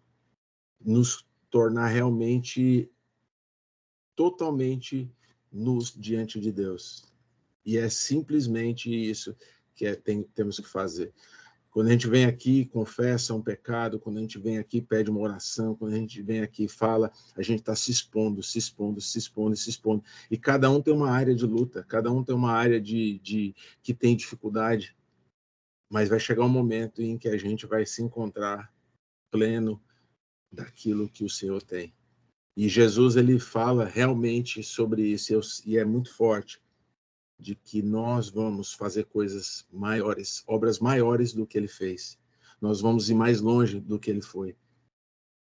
nos tornar realmente totalmente nus diante de Deus. E é simplesmente isso que temos que fazer. Quando a gente vem aqui, confessa um pecado, quando a gente vem aqui, pede uma oração, quando a gente vem aqui, fala, a gente está se expondo. E cada um tem uma área de luta, cada um tem uma área que tem dificuldade, mas vai chegar um momento em que a gente vai se encontrar pleno daquilo que o Senhor tem. E Jesus, ele fala realmente sobre isso, e é muito forte, de que nós vamos fazer coisas maiores, obras maiores do que ele fez. Nós vamos ir mais longe do que ele foi.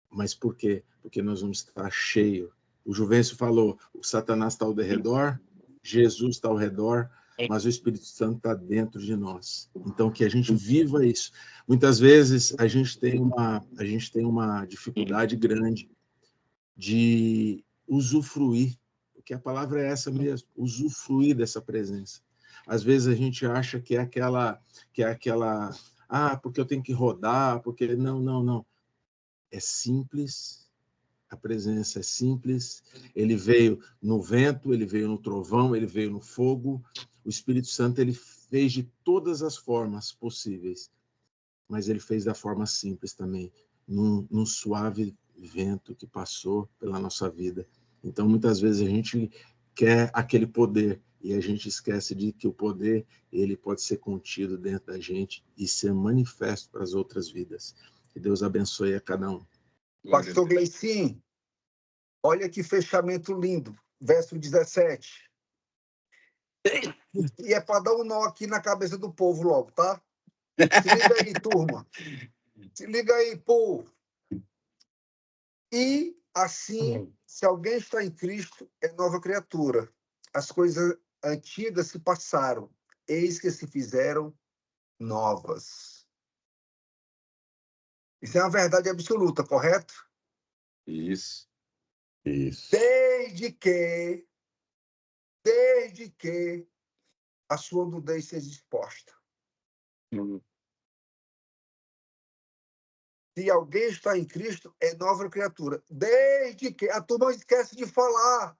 Mas por quê? Porque nós vamos estar cheio. O Juvencio falou, o Satanás está ao redor, Jesus está ao redor, mas o Espírito Santo está dentro de nós. Então, que a gente viva isso. Muitas vezes a gente tem uma dificuldade grande de usufruir, porque a palavra é essa mesmo, usufruir dessa presença. Às vezes a gente acha que é aquela, porque eu tenho que rodar, porque não. É simples, a presença é simples. Ele veio no vento, ele veio no trovão, ele veio no fogo. O Espírito Santo, ele fez de todas as formas possíveis, mas ele fez da forma simples também, num suave vento que passou pela nossa vida. Então, muitas vezes a gente quer aquele poder e a gente esquece de que o poder, ele pode ser contido dentro da gente e ser manifesto para as outras vidas. Que Deus abençoe a cada um. Pastor Gleicin, olha que fechamento lindo. Verso 17. E é para dar um nó aqui na cabeça do povo logo, tá? Se liga aí, turma. Se liga aí, povo. E assim, se alguém está em Cristo, é nova criatura. As coisas antigas se passaram, eis que se fizeram novas. Isso é uma verdade absoluta, correto? Isso. Desde que a sua nudez seja exposta. Se alguém está em Cristo, é nova criatura. Desde que a turma esquece de falar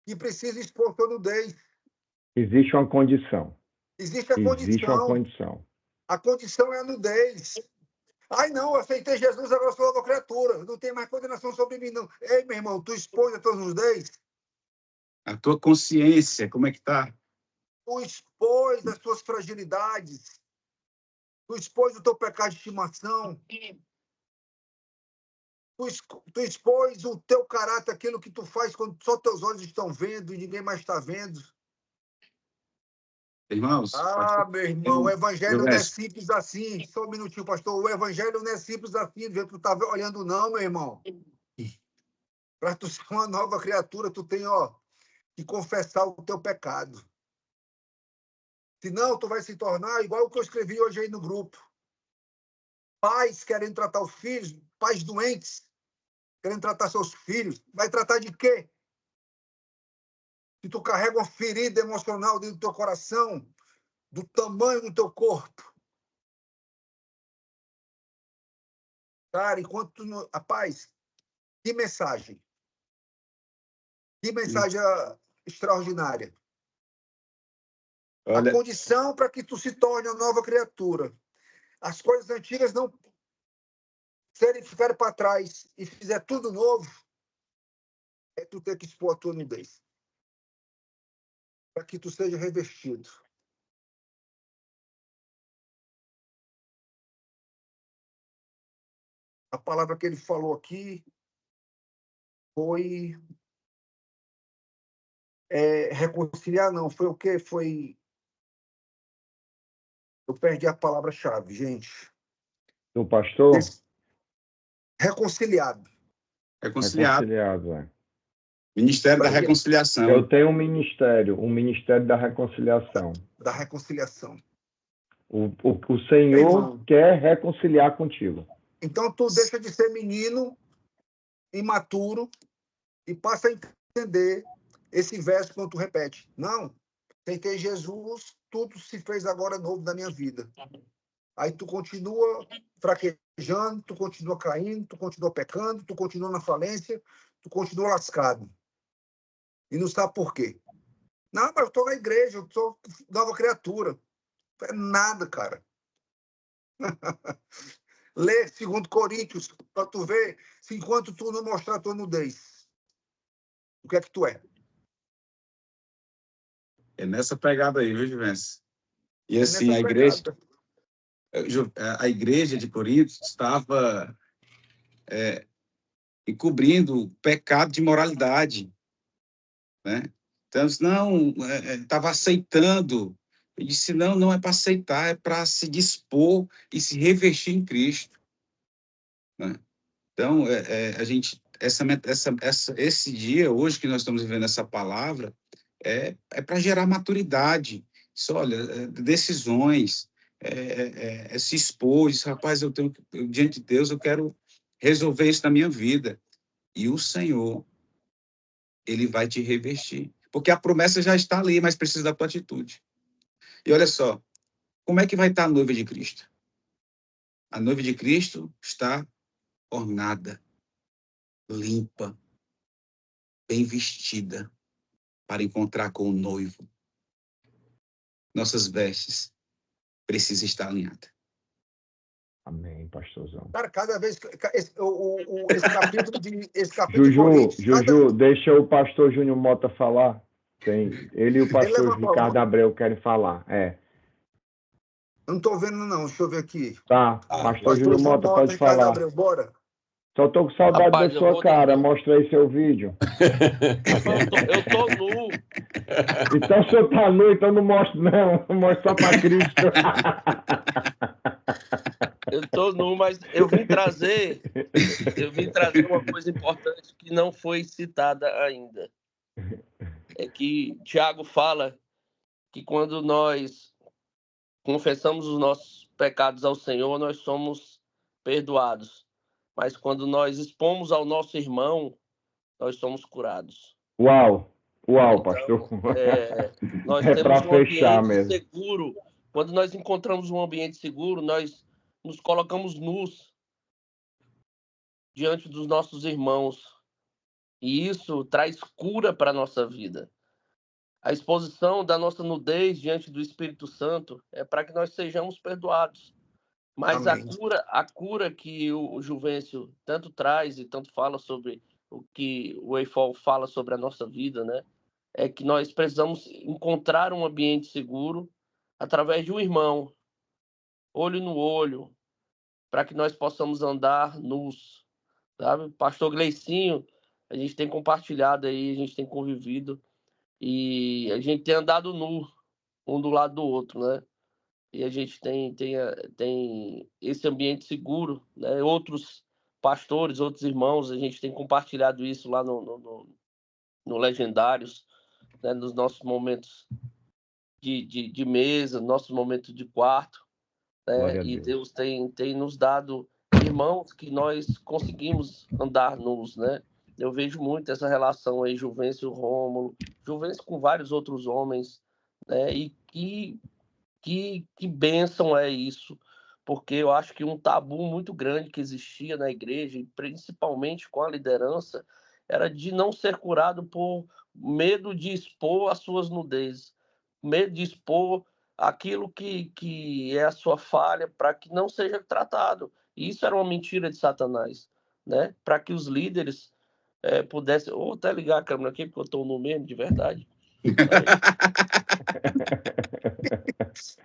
que precisa expor sua nudez. Existe uma condição. Existe a Existe uma condição. condição. A condição é a nudez. Ai, não, eu aceitei Jesus, agora sou nova criatura. Não tem mais condenação sobre mim, não. Ei, meu irmão, tu expõe a tua nudez? A tua consciência, como é que tá? Tu expôs as tuas fragilidades. Tu expôs o teu pecado de estimação. Tu expôs o teu caráter, aquilo que tu faz quando só teus olhos estão vendo e ninguém mais está vendo. Irmãos, Meu irmão, o evangelho não é simples assim. Só um minutinho, pastor. O evangelho não é simples assim, do jeito que tu tá olhando, não, meu irmão. Para tu ser uma nova criatura, tu tem, que confessar o teu pecado. Senão, tu vai se tornar igual o que eu escrevi hoje aí no grupo. Pais querem tratar os filhos, pais doentes, querem tratar seus filhos. Vai tratar de quê? Se tu carrega uma ferida emocional dentro do teu coração, do tamanho do teu corpo. Cara, enquanto tu não... Rapaz, que mensagem. Que mensagem extraordinária. Olha, A condição para que tu se torne uma nova criatura. As coisas antigas não ficarem para trás e fizer tudo novo, é tu ter que expor a tua nudez. Para que tu seja revestido. A palavra que ele falou aqui foi reconciliar, não. Foi o quê? Foi... Eu perdi a palavra-chave, gente. Do pastor? Reconciliado. reconciliado. Reconciliado, é. Ministério da Pra- Reconciliação. Eu tenho um ministério da reconciliação. Da reconciliação. O Senhor Irmão. quer reconciliar contigo. Então, tu deixa de ser menino, imaturo, e passa a entender esse verso quando tu repete. Não, tentei Jesus, tudo se fez agora novo na minha vida. Aí tu continua fraquejando, tu continua caindo, tu continua pecando, tu continua na falência, tu continua lascado. E não sabe por quê. Não, mas eu estou na igreja, eu sou nova criatura. Não é nada, cara. Lê 2 Coríntios, para tu ver se enquanto tu não mostrar a tua nudez, o que é que tu é. É nessa pegada aí, viu, Juvencio? E É assim, nessa pegada. a igreja de Corinto estava encobrindo o pecado de imoralidade, né? Então, não, estava aceitando. Eu disse, não é para aceitar, é para se dispor e se revestir em Cristo, né? Então, a gente, esse dia, hoje que nós estamos vivendo essa palavra, é para gerar maturidade. Isso, olha, decisões, se expor, diz, rapaz, diante de Deus, eu quero resolver isso na minha vida. E o Senhor, ele vai te revestir. Porque a promessa já está ali, mas precisa da tua atitude. E olha só, como é que vai estar a noiva de Cristo? A noiva de Cristo está ornada, limpa, bem vestida, para encontrar com o noivo. Nossas vestes precisam estar alinhadas. Amém, pastorzão. Cara, cada vez que esse capítulo de Coríntios, Juju, deixa o pastor Júnior Mota falar. Ele e o pastor levantou a Ricardo mão. Abreu querem falar. Eu não estou vendo, não. Deixa eu ver aqui. Tá, pastor Júnior João Mota, pode Ricardo falar. Abreu, bora. Só tô com saudade Rapaz, da eu sua vou cara. dizer. Mostra aí seu vídeo. Eu tô nu. Então, se eu tá nu, então não mostro, não. Mostra só pra Cristo. Eu tô nu, mas eu vim trazer uma coisa importante que não foi citada ainda. É que Tiago fala que quando nós confessamos os nossos pecados ao Senhor, nós somos perdoados. Mas quando nós expomos ao nosso irmão, nós somos curados. Uau, Então, pastor. nós É temos pra um fechar ambiente mesmo. seguro. Quando nós encontramos um ambiente seguro, nós nos colocamos nus diante dos nossos irmãos. E isso traz cura para a nossa vida. A exposição da nossa nudez diante do Espírito Santo é para que nós sejamos perdoados. Mas Amém. a cura que o Juvencio tanto traz e tanto fala sobre o que o Eiffel fala sobre a nossa vida, né? É que nós precisamos encontrar um ambiente seguro através de um irmão, olho no olho, para que nós possamos andar nus, sabe? Pastor Gleicinho, a gente tem compartilhado aí, a gente tem convivido e a gente tem andado nu, um do lado do outro, né? E a gente tem esse ambiente seguro, né? Outros pastores, outros irmãos, a gente tem compartilhado isso lá no Legendários, né? Nos nossos momentos de mesa, nossos momentos de quarto, né? E Deus tem nos dado irmãos que nós conseguimos andar nus, né? Eu vejo muito essa relação aí, Juvencio Rômulo, Juvencio com vários outros homens, né? E que bênção é isso, porque eu acho que um tabu muito grande que existia na igreja, e principalmente com a liderança, era de não ser curado por medo de expor as suas nudezes, medo de expor aquilo que é a sua falha, para que não seja tratado. E isso era uma mentira de Satanás, né? Para que os líderes pudessem... Vou até ligar a câmera aqui, porque eu estou no mesmo, de verdade.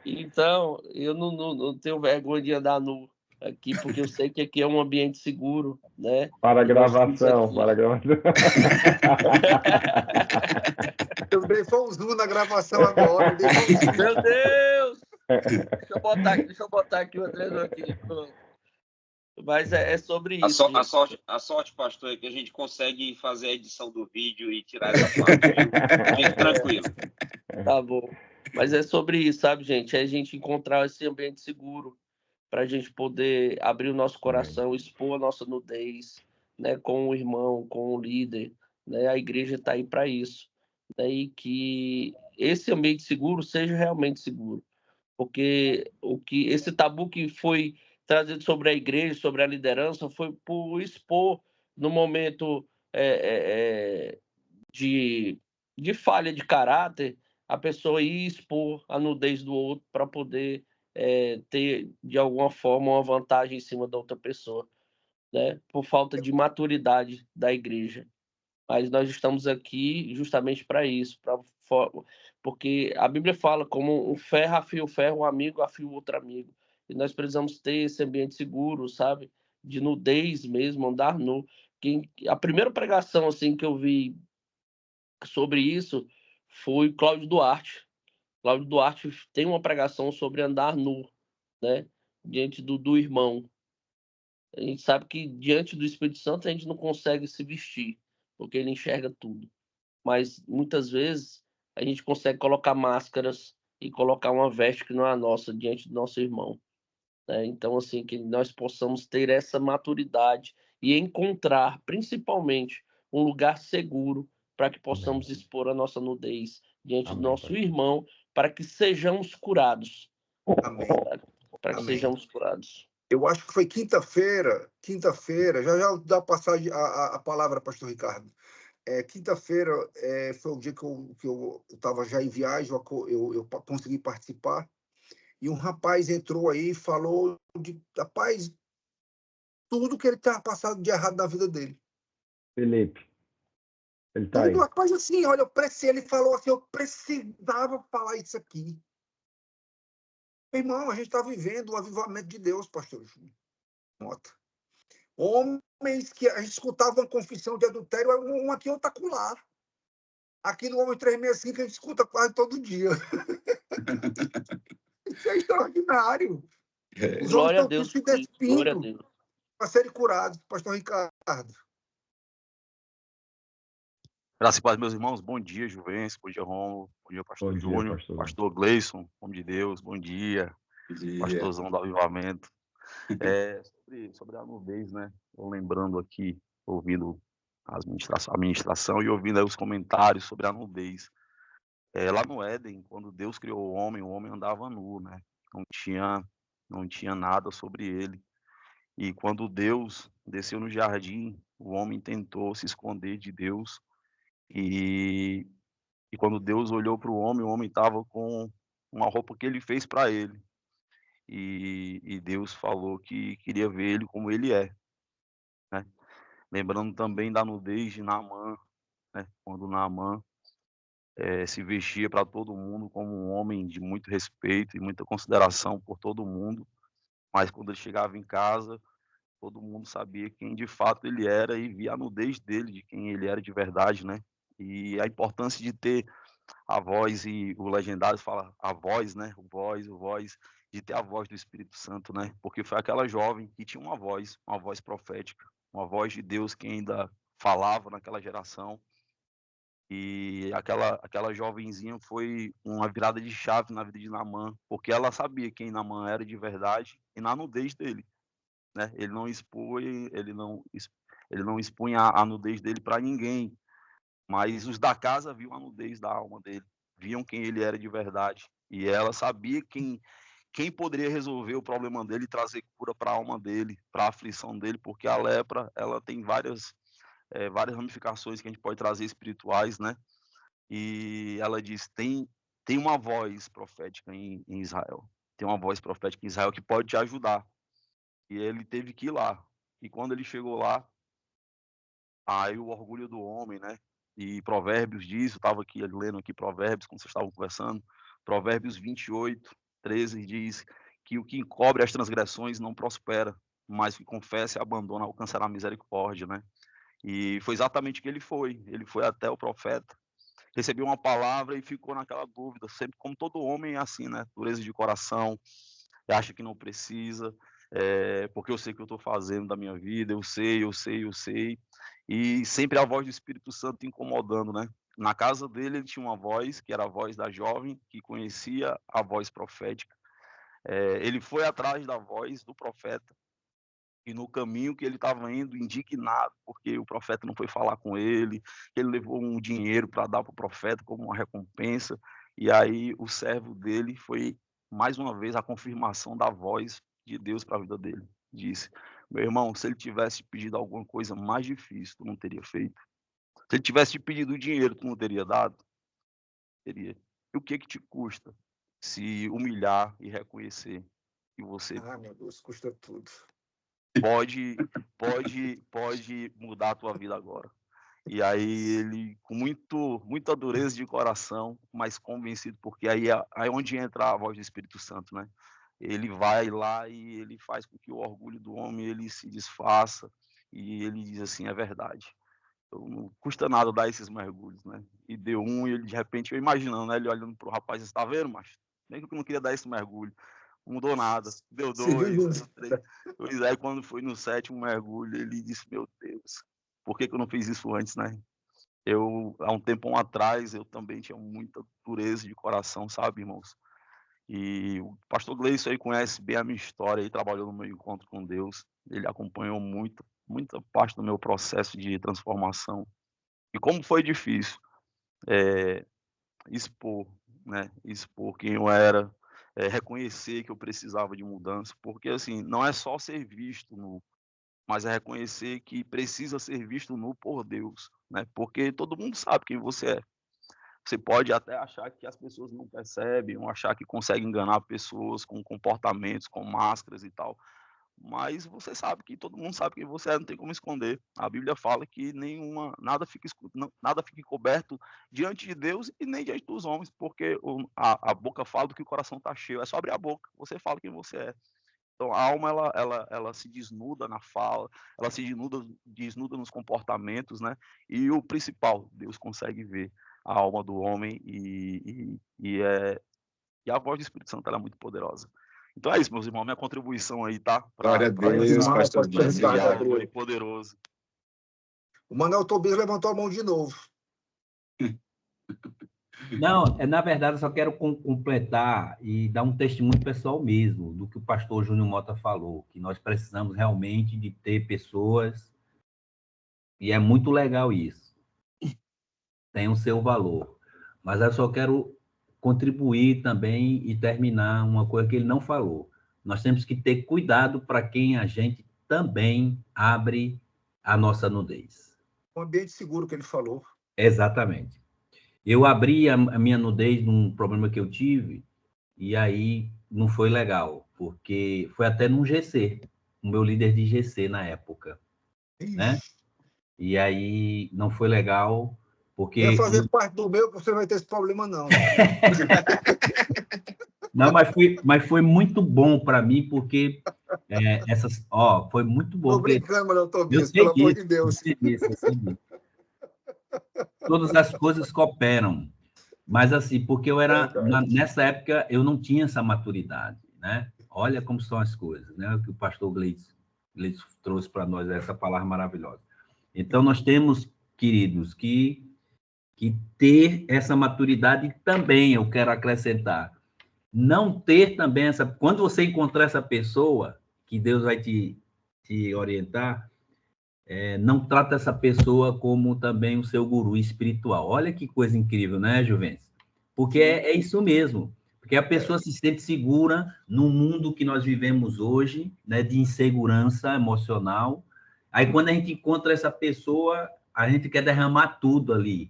Então, eu não tenho vergonha de andar nu aqui, porque eu sei que aqui é um ambiente seguro, né? Para a E nós estamos gravação, aqui. para a gravação. Também foi um zoom na gravação agora. Deixa um zoom. Meu Deus! Deixa eu botar aqui o treinador aqui. Mas é sobre isso. A sorte, pastor, é que a gente consegue fazer a edição do vídeo e tirar essa parte, viu? Fique tranquilo. Tá bom. Mas é sobre isso, sabe, gente? É a gente encontrar esse ambiente seguro para a gente poder abrir o nosso coração, expor a nossa nudez, né, com o irmão, com o líder, né? A igreja está aí para isso, né? E que esse ambiente seguro seja realmente seguro, porque esse tabu que foi trazido sobre a igreja, sobre a liderança, foi por expor no momento de falha de caráter, a pessoa ir expor a nudez do outro para poder ter, de alguma forma, uma vantagem em cima da outra pessoa, né? Por falta de maturidade da igreja. Mas nós estamos aqui justamente para isso, porque a Bíblia fala como um ferro afia o ferro, um amigo afia o outro amigo. E nós precisamos ter esse ambiente seguro, sabe? De nudez mesmo, andar nu. A primeira pregação assim que eu vi sobre isso foi Cláudio Duarte. Cláudio Duarte tem uma pregação sobre andar nu, né? Diante do irmão. A gente sabe que diante do Espírito Santo a gente não consegue se vestir, porque ele enxerga tudo. Mas muitas vezes a gente consegue colocar máscaras e colocar uma veste que não é a nossa diante do nosso irmão, né? Então, assim, que nós possamos ter essa maturidade e encontrar, principalmente, um lugar seguro para que possamos expor a nossa nudez diante do nosso irmão, para que sejamos curados. Amém. Para que Amém. sejamos curados. Eu acho que foi quinta-feira, já dá passagem a palavra, pastor Ricardo. Quinta-feira foi o dia que eu estava já em viagem, eu consegui participar, e um rapaz entrou aí e falou rapaz, tudo que ele estava passando de errado na vida dele. Felipe, ele tá aí. Rapaz, assim, olha, ele falou assim, eu precisava falar isso aqui. Irmão, a gente está vivendo o avivamento de Deus, pastor Júnior Mota. Homens que a gente escutava uma confissão de adultério, um aqui, outro acolá. Aqui no Homem 365 a gente escuta quase todo dia. Isso é extraordinário. Os Glória a homens Deus. estão se Glória a despindo Deus. para serem curados, pastor Ricardo. Graças a Deus, meus irmãos, bom dia, Juvencio, bom dia, Romulo, bom dia, pastor Júnior, pastor Gleison, nome de Deus, bom dia, pastorzão do avivamento. Sobre a nudez, né, eu lembrando aqui, ouvindo a ministração e ouvindo aí os comentários sobre a nudez. Lá no Éden, quando Deus criou o homem andava nu, né, não tinha nada sobre ele. E quando Deus desceu no jardim, o homem tentou se esconder de Deus. E quando Deus olhou para o homem estava com uma roupa que ele fez para ele. E Deus falou que queria ver ele como ele é, né? Lembrando também da nudez de Naamã, né? Quando Naamã se vestia para todo mundo como um homem de muito respeito e muita consideração por todo mundo, mas quando ele chegava em casa, todo mundo sabia quem de fato ele era e via a nudez dele, de quem ele era de verdade, né? E a importância de ter a voz, e o legendário fala a voz, né? O voz, de ter a voz do Espírito Santo, né? Porque foi aquela jovem que tinha uma voz profética, uma voz de Deus que ainda falava naquela geração. E aquela jovenzinha foi uma virada de chave na vida de Naamã, porque ela sabia quem Naamã era de verdade e na nudez dele, né? Ele não expunha a nudez dele para ninguém. Mas os da casa viam a nudez da alma dele, viam quem ele era de verdade. E ela sabia quem poderia resolver o problema dele e trazer cura para a alma dele, para a aflição dele, porque a lepra ela tem várias várias ramificações que a gente pode trazer espirituais, né? E ela diz, tem uma voz profética em Israel. Tem uma voz profética em Israel que pode te ajudar. E ele teve que ir lá. E quando ele chegou lá, aí o orgulho do homem, né? E Provérbios diz, eu estava aqui lendo aqui Provérbios, quando vocês estavam conversando, Provérbios 28:13 diz que o que encobre as transgressões não prospera, mas o que confessa e abandona alcançará a misericórdia, né? E foi exatamente o que ele foi. Ele foi até o profeta, recebeu uma palavra e ficou naquela dúvida, sempre como todo homem é assim, né? Dureza de coração, acha que não precisa, porque eu sei o que eu estou fazendo da minha vida, eu sei, e sempre a voz do Espírito Santo incomodando, né? Na casa dele ele tinha uma voz, que era a voz da jovem, que conhecia a voz profética. Ele foi atrás da voz do profeta, e no caminho que ele estava indo, indignado, porque o profeta não foi falar com ele, ele levou um dinheiro para dar para o profeta como uma recompensa, e aí o servo dele foi, mais uma vez, a confirmação da voz de Deus para a vida dele. Disse, meu irmão, se ele tivesse pedido alguma coisa mais difícil, tu não teria feito. Se ele tivesse te pedido dinheiro, tu não teria dado? Teria. E o que te custa se humilhar e reconhecer que você... meu Deus, custa tudo. Pode mudar a tua vida agora. E aí ele, com muita dureza de coração, mas convencido, porque aí é onde entra a voz do Espírito Santo, né? Ele vai lá e ele faz com que o orgulho do homem ele se desfaça, e ele diz assim, é verdade. Então, não custa nada dar esses mergulhos, né? E deu um, e ele de repente, eu imaginando, né? Ele olhando pro rapaz, você está vendo, macho? Nem que eu não queria dar esse mergulho. Não mudou nada. Deu 2, deu 3. Pois aí, quando foi no 7º mergulho, ele disse, meu Deus, por que eu não fiz isso antes, né? Há um tempo atrás, eu também tinha muita dureza de coração, sabe, irmãos? E o pastor Gleison aí conhece bem a minha história, ele trabalhou no meu encontro com Deus, ele acompanhou muita parte do meu processo de transformação. E como foi difícil expor, né? Expor quem eu era, reconhecer que eu precisava de mudança, porque assim, não é só ser visto nu, mas é reconhecer que precisa ser visto nu por Deus, né? Porque todo mundo sabe quem você é. Você pode até achar que as pessoas não percebem, ou achar que consegue enganar pessoas com comportamentos, com máscaras e tal, mas você sabe que todo mundo sabe quem você é, não tem como esconder. A Bíblia fala que nada fica encoberto diante de Deus e nem diante dos homens, porque a boca fala do que o coração está cheio. É só abrir a boca, você fala quem você é. Então, a alma, ela se desnuda na fala, ela se desnuda nos comportamentos, né? E o principal, Deus consegue ver a alma do homem e a voz do Espírito Santo ela é muito poderosa. Então é isso, meus irmãos, minha contribuição aí, tá? Glória a Deus, pastor Gabriel. Poderoso. O Manuel Tobias levantou a mão de novo. Não, na verdade, eu só quero completar e dar um testemunho pessoal mesmo do que o pastor Júnior Mota falou, que nós precisamos realmente de ter pessoas, e é muito legal isso, tem o seu valor. Mas eu só quero contribuir também e terminar uma coisa que ele não falou. Nós temos que ter cuidado para quem a gente também abre a nossa nudez. Um ambiente seguro que ele falou. Exatamente. Eu abri a minha nudez num problema que eu tive, e aí não foi legal, porque foi até num GC, o meu líder de GC na época, né? E aí não foi legal, porque... Quer fazer parte do meu, você não vai ter esse problema, não. Não, mas foi muito bom para mim, porque foi muito bom. Estou brincando, Manuel Tobias, pelo amor de Deus. Eu sei disso. Todas as coisas cooperam. Mas assim, porque eu era... nessa época, eu não tinha essa maturidade, né? Olha como são as coisas, né? Que o pastor Gleison trouxe para nós, essa palavra maravilhosa. Então, nós temos, queridos, que ter essa maturidade também, eu quero acrescentar. Não ter também essa... Quando você encontrar essa pessoa, que Deus vai te orientar, não trata essa pessoa como também o seu guru espiritual. Olha que coisa incrível, né, Juventus? Porque é isso mesmo. Porque a pessoa se sente segura no mundo que nós vivemos hoje, né, de insegurança emocional. Aí, quando a gente encontra essa pessoa, a gente quer derramar tudo ali.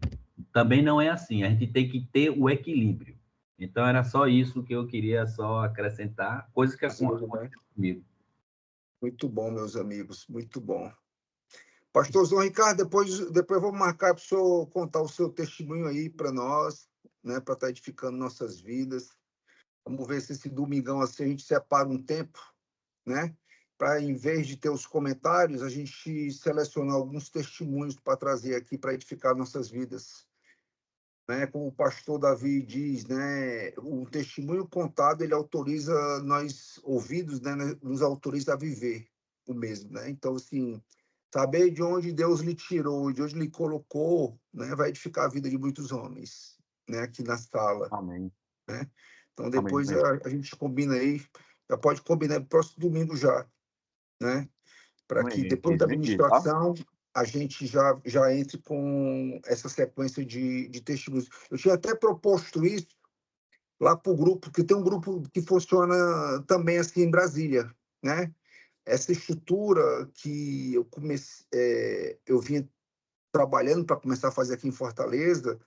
Também não é assim. A gente tem que ter o equilíbrio. Então, era só isso que eu queria só acrescentar, coisas que acontecem comigo. Muito bom, meus amigos, muito bom. Pastorzão Ricardo, depois vou marcar para o senhor contar o seu testemunho aí para nós, né, para estar edificando nossas vidas. Vamos ver se esse domingão assim a gente separa um tempo, né, para, em vez de ter os comentários, a gente selecionar alguns testemunhos para trazer aqui para edificar nossas vidas. Né, como o pastor Davi diz, né, o testemunho contado, ele autoriza nós ouvidos, né, nos autoriza a viver o mesmo, né? Então, assim, saber de onde Deus lhe tirou, de onde lhe colocou, né, vai edificar a vida de muitos homens, né, aqui na sala. Amém. Né? Então, depois Amém. a gente combina aí, já pode combinar no próximo domingo já, né? Para que depois da administração a gente já entre com essa sequência de testemunhos. Eu tinha até proposto isso lá para o grupo, porque tem um grupo que funciona também assim em Brasília, né? Essa estrutura que eu vinha trabalhando para começar a fazer aqui em Fortaleza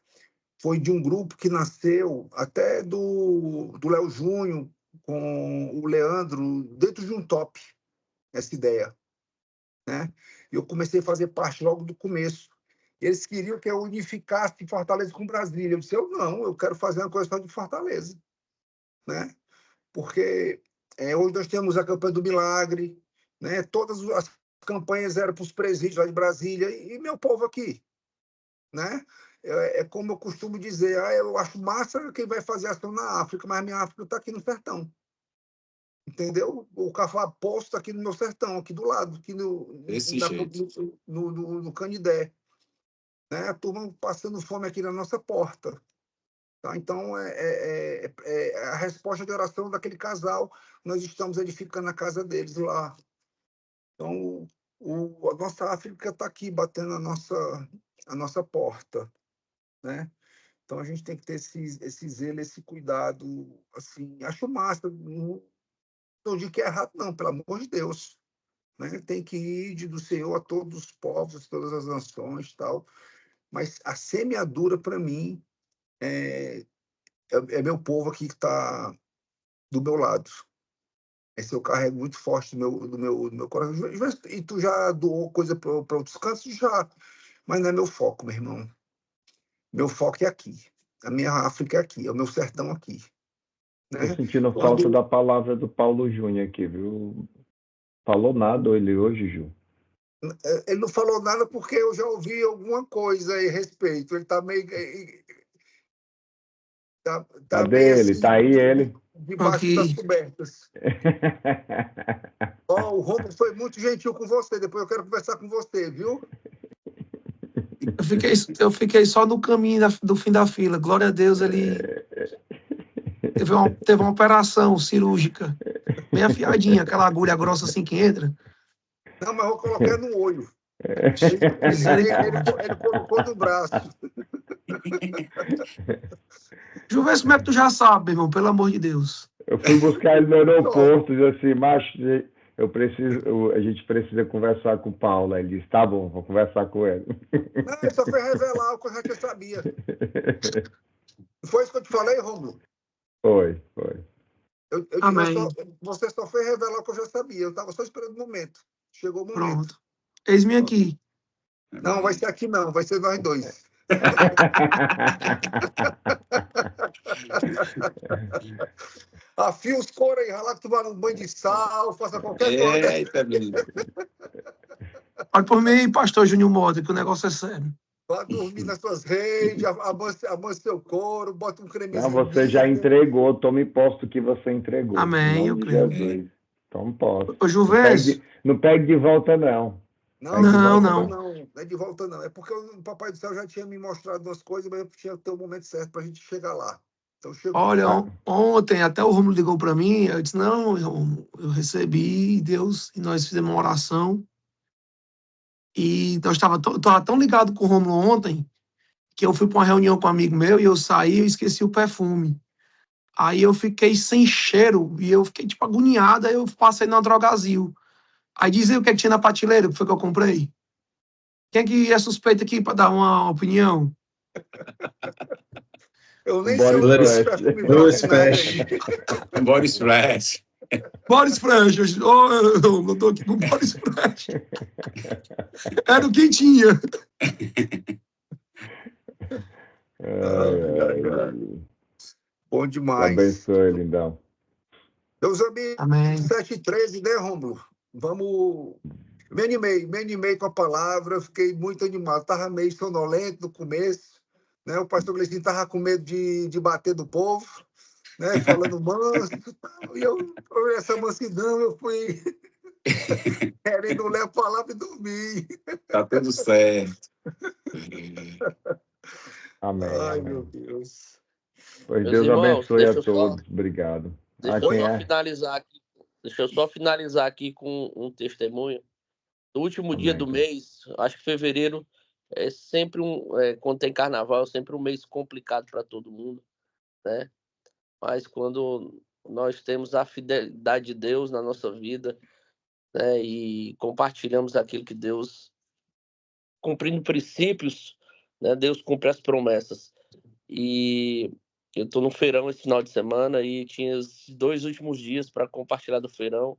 foi de um grupo que nasceu até do Léo Júnior com o Leandro, dentro de um top, essa ideia. Né? Eu comecei a fazer parte logo do começo. Eles queriam que eu unificasse Fortaleza com Brasília. Eu disse, não, eu quero fazer uma coisa só de Fortaleza. Né? Porque hoje nós temos a campanha do Milagre, né? Todas as campanhas eram para os presídios lá de Brasília, e meu povo aqui. Né? É como eu costumo dizer, eu acho massa quem vai fazer ação na África, mas a minha África está aqui no sertão. Entendeu? O Cafá Poço está aqui no meu sertão, aqui do lado, aqui no Canidé. Né? A turma passando fome aqui na nossa porta. Tá? Então, a resposta de oração daquele casal, nós estamos edificando a casa deles lá. Então, a nossa África está aqui, batendo a nossa porta. Né? Então, a gente tem que ter esse zelo, esse cuidado. Assim, acho massa. Não digo que é errado, não, pelo amor de Deus. Né? Tem que ir do Senhor a todos os povos, todas as nações, tal. Mas a semeadura, para mim, é meu povo aqui que está do meu lado. Esse eu carrego muito forte do meu coração. E tu já doou coisa para outros cantos? Já. Mas não é meu foco, meu irmão. Meu foco é aqui. A minha África é aqui. É o meu sertão aqui. Né? Tô sentindo falta da palavra do Paulo Júnior aqui, viu? Falou nada ele hoje, Ju? Ele não falou nada porque eu já ouvi alguma coisa a respeito. Ele está meio... Cadê ele? Assim, tá aí ele? Debaixo das cobertas. O Romulo foi muito gentil com você. Depois eu quero conversar com você, viu? Eu fiquei só no caminho do fim da fila. Glória a Deus, ele teve uma operação cirúrgica. Bem afiadinha, aquela agulha grossa assim que entra. Não, mas eu vou colocar no olho. Ele colocou no braço. Juventus, como é que tu já sabe, irmão? Pelo amor de Deus. Eu fui buscar ele no aeroporto e disse assim, macho, a gente precisa conversar com o Paulo. Ele disse, tá bom, vou conversar com ele. Não, ele só foi revelar o que eu já sabia. Foi isso que eu te falei, Romulo? Foi. Você só foi revelar o que eu já sabia. Eu estava só esperando o momento. Chegou o momento. Pronto. Eis-me aqui. Não, vai ser aqui não. Vai ser nós dois. Afia os coros aí, ralar que tomar um banho de sal, faça qualquer coisa. Eita, menino. Olha por mim, pastor Júnior Mota, que o negócio é sério. Vá dormir nas suas redes, amanse seu couro, bota um cremezinho. Não, você já entregou, tome posse do que você entregou. Amém, eu creio. Jesus. Tome posse. Ô, Juventus. Não pegue de volta, não. Não é de volta, não. É porque o Papai do Céu já tinha me mostrado umas coisas, mas eu tinha que ter o momento certo para a gente chegar lá. Então, olha, ontem até o Romulo ligou para mim, eu disse, não, eu recebi Deus, e nós fizemos uma oração, e eu estava tão ligado com o Romulo ontem, que eu fui para uma reunião com um amigo meu, e eu saí e esqueci o perfume. Aí eu fiquei sem cheiro, e eu fiquei tipo agoniado, aí eu passei na Drogazil. Aí diz aí o que tinha na prateleira, que foi que eu comprei. Quem que é suspeito aqui para dar uma opinião? Eu nem sei onde esse perfume vai afinar aí. Boris Fresh. Boris Fresh. Eu estou aqui com o Boris Fresh. Era o que tinha. Bom demais. Abençoe, lindão. Meus amigos, Amém. 7h13, né, Rômulo? Vamos... Me animei com a palavra, fiquei muito animado. Estava meio sonolento no começo, né? O pastor Gleicinho estava com medo de bater do povo, né? Falando manso. E eu, essa mansidão, eu fui querendo ler a palavra e dormir. Tá tudo certo. Amém. Ai, amém. meu Deus. Pois Meus Deus irmãos, abençoe a todos. Obrigado. Deixa Quem eu só é? finalizar aqui. Deixa eu só finalizar aqui com um testemunho. No último dia do mês, acho que fevereiro é sempre quando tem carnaval, é sempre um mês complicado para todo mundo, né? Mas quando nós temos a fidelidade de Deus na nossa vida, né, e compartilhamos aquilo que Deus, cumprindo princípios, né, Deus cumpre as promessas. E eu estou no feirão esse final de semana e tinha os 2 últimos dias para compartilhar do feirão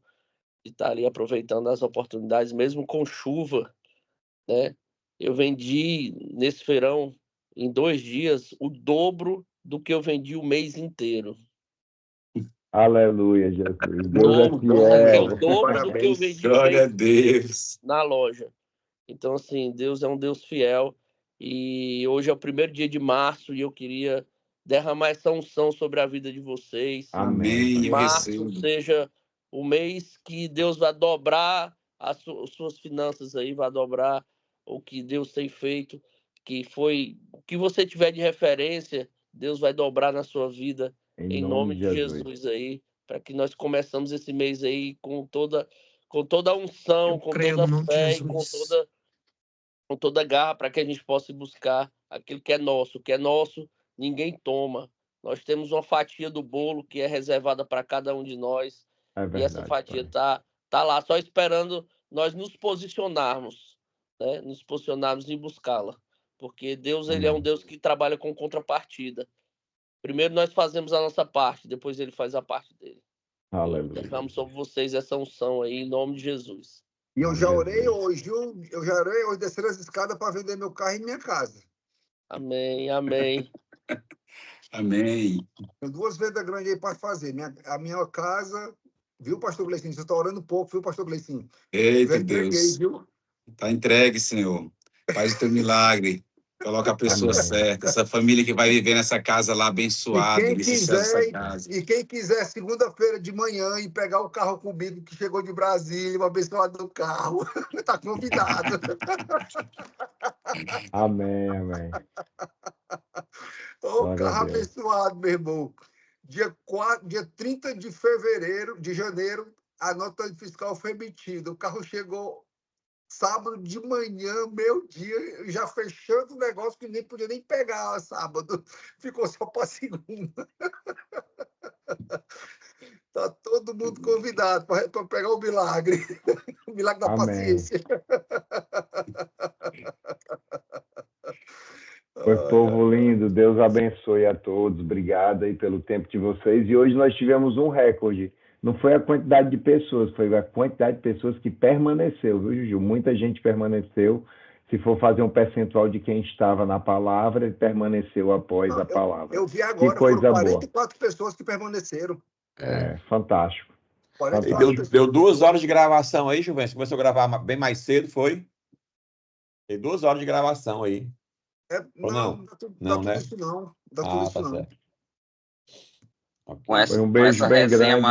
e estar ali aproveitando as oportunidades, mesmo com chuva, né? Eu vendi nesse feirão, em 2 dias, o dobro do que eu vendi o mês inteiro. Aleluia, Jesus. Deus é fiel. O dobro do que eu vendi Glória a Deus. na loja. Então, assim, Deus é um Deus fiel. E hoje é o primeiro dia de março e eu queria derramar essa unção sobre a vida de vocês. Amém. Março seja o mês que Deus vai dobrar as suas finanças aí, vai dobrar o que Deus tem feito, que foi o que você tiver de referência, Deus vai dobrar na sua vida, em nome de Jesus aí, para que nós começamos esse mês aí com toda a unção, com toda a fé e com toda a garra, para que a gente possa buscar aquilo que é nosso. O que é nosso, ninguém toma. Nós temos uma fatia do bolo que é reservada para cada um de nós. Verdade, e essa fatia tá lá, só esperando nós nos posicionarmos, né? Nos posicionarmos em buscá-la. Porque Deus, ele é um Deus que trabalha com contrapartida. Primeiro nós fazemos a nossa parte, depois ele faz a parte dele. Aleluia. Derramo sobre vocês essa unção aí, em nome de Jesus. E eu já orei hoje, descer as escadas para vender meu carro e minha casa. Amém, amém. Amém. Tem 2 vendas grandes aí para fazer. A minha casa, viu, pastor Gleicinho? Você está orando pouco, viu, pastor Gleicinho? Eita, entreguei, Deus. viu? Está entregue, Senhor. Faz o teu milagre. Coloca a pessoa certa. Essa família que vai viver nessa casa lá abençoada. E quem quiser, segunda-feira de manhã, ir pegar o carro comigo que chegou de Brasília, abençoado do carro, está convidado. Amém, amém. O carro abençoado, meu irmão. Dia 30 de janeiro, a nota fiscal foi emitida. O carro chegou sábado de manhã, meio-dia, já fechando o negócio que nem podia nem pegar sábado. Ficou só para segunda. Tá todo mundo convidado para pegar o milagre. O milagre da paciência. Pois, povo lindo, Deus abençoe a todos. Obrigado aí pelo tempo de vocês. E hoje nós tivemos um recorde. Não foi a quantidade de pessoas, foi a quantidade de pessoas que permaneceu, viu, Juju? Muita gente permaneceu. Se for fazer um percentual de quem estava na palavra, ele permaneceu após a palavra. Eu vi agora, que coisa foram 44 pessoas que permaneceram. Fantástico. E deu 2 horas de gravação aí, Juventus. Começou a gravar bem mais cedo, foi? Tem 2 horas de gravação aí. Não, não, né? Isso não. Dá tudo isso não. Certo. Foi um beijo bem grande.